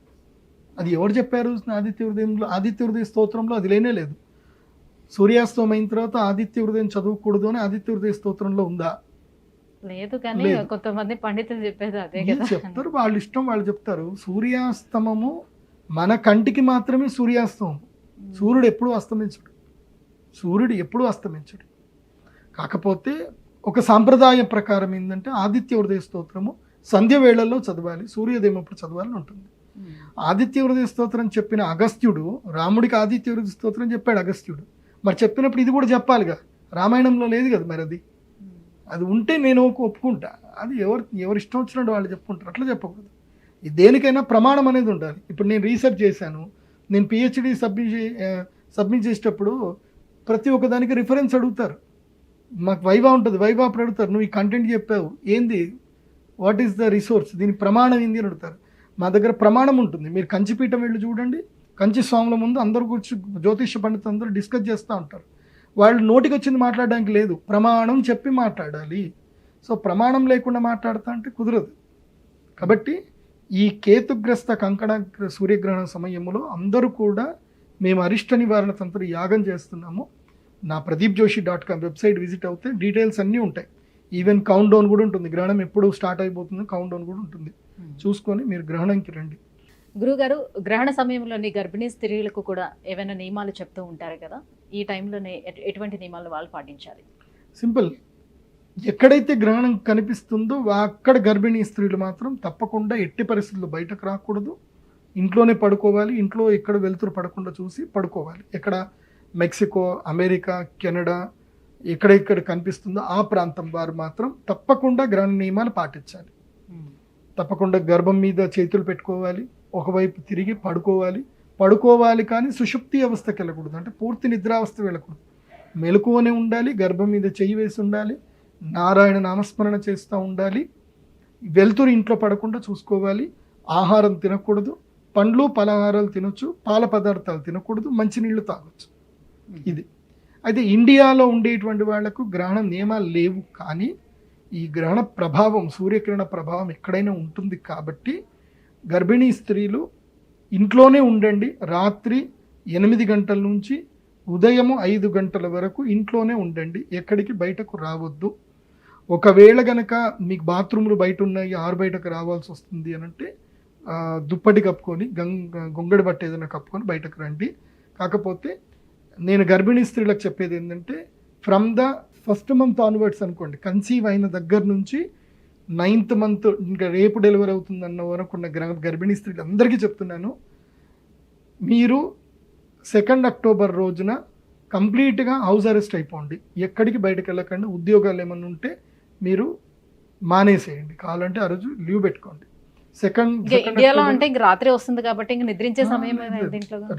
అది ఎవరు చెప్పారు? ఆదిత్య హృదయంలో, ఆదిత్య హృదయ స్తోత్రంలో అది లేనే లేదు. సూర్యాస్తమయం అయిన తర్వాత ఆదిత్య హృదయం చదవకూడదు అని ఆదిత్య హృదయ స్తోత్రంలో ఉందా? లేదు, కానీ కొంతమంది పండితులు చెప్పేది అదే కదా. చెప్తారు, వాళ్ళ ఇష్టం వాళ్ళు చెప్తారు. సూర్యాస్తమము మన కంటికి మాత్రమే సూర్యాస్తమం. సూర్యుడు ఎప్పుడూ అస్తమించడు. కాకపోతే ఒక సాంప్రదాయ ప్రకారం ఏంటంటే ఆదిత్య హృదయ స్తోత్రము సంధ్య వేళల్లో చదవాలి, సూర్యోదయం అప్పుడు చదవాలని ఉంటుంది. ఆదిత్య హృదయ స్తోత్రం చెప్పిన అగస్త్యుడు రాముడికి ఆదిత్య హృదయ స్తోత్రం చెప్పాడు అగస్త్యుడు. మరి చెప్పినప్పుడు ఇది కూడా చెప్పాలిగా, రామాయణంలో లేదు కదా. మరి అది ఉంటే నేను ఒప్పుకుంటా. అది ఎవరు ఇష్టం వచ్చినట్టు వాళ్ళు చెప్పుకుంటారు, అట్లా చెప్పకూడదు. దేనికైనా ప్రమాణం అనేది ఉండాలి. ఇప్పుడు నేను రీసెర్చ్ చేశాను, నేను పిహెచ్డి సబ్మిట్ చేసేటప్పుడు ప్రతి ఒక్క దానికి రిఫరెన్స్ అడుగుతారు. మాకు వైవా ఉంటుంది, వైవా అప్పుడు అడుగుతారు, నువ్వు ఈ కంటెంట్ చెప్పావు ఏంది, వాట్ ఈస్ ద రిసోర్స్, దీని ప్రమాణం ఏంది అని అడుగుతారు. మా దగ్గర ప్రమాణం ఉంటుంది. మీరు కంచిపీఠం వెళ్ళి చూడండి, కంచి స్వాముల ముందు అందరు కూర్చొని జ్యోతిష పండితులు అందరూ డిస్కస్ చేస్తూ ఉంటారు. వాళ్ళు నోటికి వచ్చింది మాట్లాడడానికి లేదు, ప్రమాణం చెప్పి మాట్లాడాలి. సో ప్రమాణం లేకుండా మాట్లాడతా అంటే కుదరదు. కాబట్టి ఈ కేతుగ్రస్త కంకణ సూర్యగ్రహణ సమయంలో అందరూ కూడా మేము అరిష్ట నివారణ తంత్ర యాగం చేస్తున్నాము. నా pradeepjoshi.com వెబ్సైట్ విజిట్ అవుతే డీటెయిల్స్ అన్నీ ఉంటాయి. ఈవెన్ కౌంట్ డౌన్ కూడా ఉంటుంది, గ్రహణం ఎప్పుడు స్టార్ట్ అయిపోతుందో కౌంట్ డౌన్ కూడా ఉంటుంది. చూసుకొని మీరు గ్రహణంకి రండి. గురుగారు, గ్రహణ సమయంలోని గర్భిణీ స్త్రీలకు కూడా ఏమైనా నియమాలు చెప్తూ ఉంటారు కదా, ఈ టైంలోనే ఎటువంటి నియమాలు వాళ్ళు పాటించాలి? సింపుల్, ఎక్కడైతే గ్రహణం కనిపిస్తుందో అక్కడ గర్భిణీ స్త్రీలు మాత్రం తప్పకుండా ఎట్టి పరిస్థితుల్లో బయటకు రాకూడదు, ఇంట్లోనే పడుకోవాలి. ఇంట్లో ఎక్కడ వెలుతురు పడకుండా చూసి పడుకోవాలి. ఎక్కడ మెక్సికో, అమెరికా, కెనడా ఎక్కడెక్కడ కనిపిస్తుందో ఆ ప్రాంతం వారు మాత్రం తప్పకుండా గ్రహణ నియమాలు పాటించాలి. తప్పకుండా గర్భం మీద చేతులు పెట్టుకోవాలి, ఒకవైపు తిరిగి పడుకోవాలి కానీ సుషుప్తి అవస్థకి వెళ్ళకూడదు, అంటే పూర్తి నిద్రావస్థ వెళ్ళకూడదు. మెలకువనే ఉండాలి, గర్భం మీద చెయ్యి వేసి ఉండాలి, నారాయణ నామస్మరణ చేస్తూ ఉండాలి. వెలుతురు ఇంట్లో పడకుండా చూసుకోవాలి. ఆహారం తినకూడదు, పండ్లు పలహారాలు తినొచ్చు, పాల పదార్థాలు తినకూడదు, మంచినీళ్ళు తాగొచ్చు. ఇది అయితే ఇండియాలో ఉండేటువంటి వాళ్లకు గ్రహణ నియమాలు లేవు, కానీ ఈ గ్రహణ ప్రభావం, సూర్యకిరణ ప్రభావం ఎక్కడైనా ఉంటుంది. కాబట్టి గర్భిణీ స్త్రీలు ఇంట్లోనే ఉండండి. రాత్రి 8 గంటల నుంచి ఉదయం 5 గంటల వరకు ఇంట్లోనే ఉండండి, ఎక్కడికి బయటకు రావద్దు. ఒకవేళ గనక మీకు బాత్రూమ్లు బయట ఉన్నాయి, ఆరు బయటకు రావాల్సి వస్తుంది అని అంటే దుప్పటి కప్పుకొని గొంగడి బట్ట ఏదైనా కప్పుకొని బయటకు రండి. కాకపోతే నేను గర్భిణీ స్త్రీలకు చెప్పేది ఏంటంటే, from the 1st month onwards అనుకోండి, కన్సీవ్ అయిన దగ్గర నుంచి 9th మంత్ ఇంకా రేపు డెలివరీ అవుతుందన్న వరకు ఉన్న గర్భిణీ స్త్రీలు అందరికీ చెప్తున్నాను, మీరు 2 అక్టోబర్ రోజున కంప్లీట్గా హౌస్ అరెస్ట్ అయిపోండి. ఎక్కడికి బయటకు వెళ్ళకండి. ఉద్యోగాలు ఏమన్నా ఉంటే మీరు మానేసేయండి, కావాలంటే ఆ రోజు లీవ్ పెట్టుకోండి. ఇండియాలో అంటే ఇంక రాత్రి వస్తుంది కాబట్టి ఇంక నిద్రించే సమయం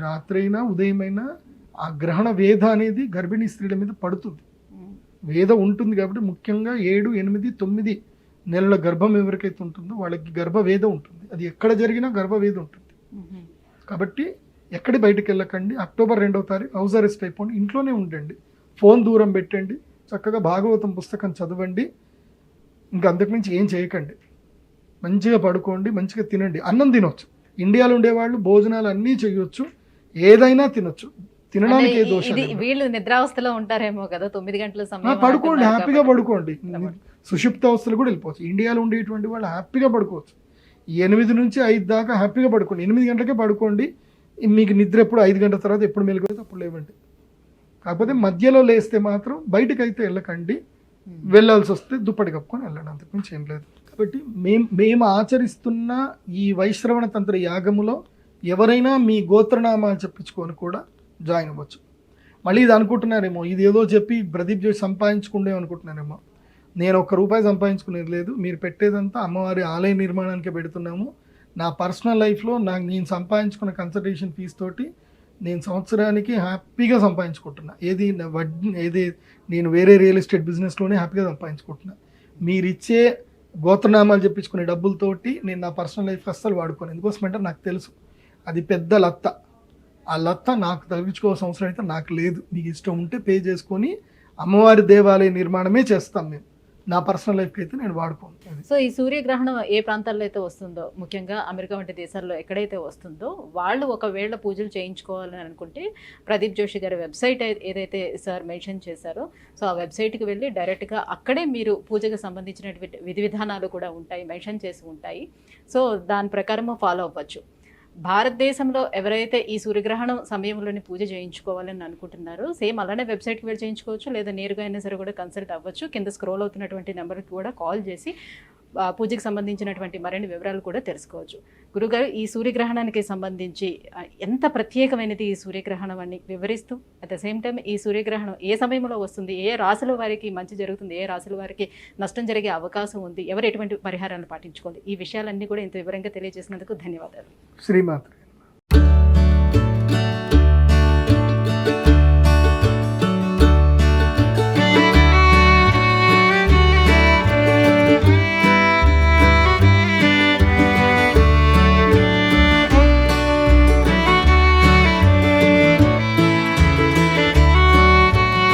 రాత్రి అయినా ఉదయం అయినా ఆ గ్రహణ వేధ అనేది గర్భిణీ స్త్రీల మీద పడుతుంది. వేద ఉంటుంది కాబట్టి ముఖ్యంగా 7, 8, 9 నెలల గర్భం ఎవరికైతే ఉంటుందో వాళ్ళకి గర్భవేద ఉంటుంది. అది ఎక్కడ జరిగినా గర్భవేద ఉంటుంది. కాబట్టి ఎక్కడి బయటకు వెళ్ళకండి. అక్టోబర్ 2వ తారీఖు హౌస్ అరెస్ట్ అయిపోండి, ఇంట్లోనే ఉండండి, ఫోన్ దూరం పెట్టండి, చక్కగా భాగవతం పుస్తకం చదవండి. ఇంకా అంతకుమించి ఏం చేయకండి. మంచిగా పడుకోండి, మంచిగా తినండి. అన్నం తినొచ్చు, ఇండియాలో ఉండేవాళ్ళు భోజనాలు అన్నీ చేయొచ్చు, ఏదైనా తినొచ్చు, తినడానికి ఏ దోషం. వీళ్ళు నిద్రావస్థలో ఉంటారేమో కదా, 9 గంటల సమయం పడుకోండి, హ్యాపీగా పడుకోండి. సుషుప్త అవస్థలు కూడా వెళ్ళిపోవచ్చు. ఇండియాలో ఉండేటువంటి వాళ్ళు హ్యాపీగా పడుకోవచ్చు. 8 నుంచి 5 దాకా హ్యాపీగా పడుకోండి. 8 గంటలకే పడుకోండి. మీకు నిద్ర ఎప్పుడు 5 గంటల తర్వాత ఎప్పుడు మెలుగుతుంది అప్పుడు లేవండి. కాకపోతే మధ్యలో లేస్తే మాత్రం బయటకు అయితే వెళ్ళకండి. వెళ్ళాల్సి వస్తే దుప్పటి కప్పుకొని వెళ్ళండి, అంతకుమించి ఏం లేదు. కాబట్టి మేము ఆచరిస్తున్న ఈ వైశ్రవణ తంత్ర యాగములో ఎవరైనా మీ గోత్రనామాలు చెప్పించుకొని కూడా జాయిన్ అవ్వచ్చు. మళ్ళీ ఇది అనుకుంటున్నారేమో, ఇది ఏదో చెప్పి ప్రదీప్ జోషి సంపాదించుకుండే అనుకుంటున్నారేమో. నేను ₹1 సంపాదించుకునేది లేదు. మీరు పెట్టేదంతా అమ్మవారి ఆలయ నిర్మాణానికే పెడుతున్నాము. నా పర్సనల్ లైఫ్లో నేను సంపాదించుకున్న కన్సల్టేషన్ ఫీజు తోటి నేను సంవత్సరానికి హ్యాపీగా సంపాదించుకుంటున్నా. ఏది నేను వేరే రియల్ ఎస్టేట్ బిజినెస్లోనే హ్యాపీగా సంపాదించుకుంటున్నా. మీరు ఇచ్చే గోత్రనామాలు చెప్పించుకునే డబ్బులతోటి నేను నా పర్సనల్ లైఫ్ అస్సలు వాడుకోను. ఎందుకోసమంటే నాకు తెలుసు అది పెద్ద లత్త. ఆ లత్త నాకు తగ్గించుకోవాల్సిన అవసరం అయితే నాకు లేదు. మీకు ఇష్టం ఉంటే పే చేసుకొని అమ్మవారి దేవాలయ నిర్మాణమే చేస్తాం మేము. నా పర్సనల్ లైఫ్కి అయితే నేను వాడుకోను. సో ఈ సూర్యగ్రహణం ఏ ప్రాంతాల్లో అయితే వస్తుందో, ముఖ్యంగా అమెరికా వంటి దేశాల్లో ఎక్కడైతే వస్తుందో వాళ్ళు ఒకవేళ పూజలు చేయించుకోవాలని అనుకుంటే ప్రదీప్ జోషి గారి వెబ్సైట్ ఏదైతే సార్ మెన్షన్ చేశారో, సో ఆ వెబ్సైట్కి వెళ్ళి డైరెక్ట్గా అక్కడే మీరు పూజకు సంబంధించినటువంటి విధి విధానాలు కూడా ఉంటాయి, మెన్షన్ చేసి ఉంటాయి. సో దాని ప్రకారము ఫాలో అవ్వచ్చు. భారతదేశంలో ఎవరైతే ఈ సూర్యగ్రహణం సమయంలోని పూజ చేయించుకోవాలని అనుకుంటున్నారో సేమ్ అలానే వెబ్సైట్కి వెళ్ళి చేయించుకోవచ్చు, లేదా నేరుగా అయినా సరే కూడా కన్సల్ట్ అవ్వచ్చు. కింద స్క్రోల్ అవుతున్నటువంటి నెంబర్కి కూడా కాల్ చేసి పూజకి సంబంధించినటువంటి మరిన్ని వివరాలు కూడా తెలుసుకోవచ్చు. గురుగారు, ఈ సూర్యగ్రహణానికి సంబంధించి ఎంత ప్రత్యేకమైనది ఈ సూర్యగ్రహణం అని వివరిస్తూ, అట్ ద సేమ్ టైం ఈ సూర్యగ్రహణం ఏ సమయంలో వస్తుంది, ఏ రాశుల వారికి మంచి జరుగుతుంది, ఏ రాశుల వారికి నష్టం జరిగే అవకాశం ఉంది, ఎవరు ఎటువంటి పరిహారాలను పాటించుకోవాలి, ఈ విషయాలన్నీ కూడా ఇంత వివరంగా తెలియజేసినందుకు ధన్యవాదాలు. శ్రీమాత్రే.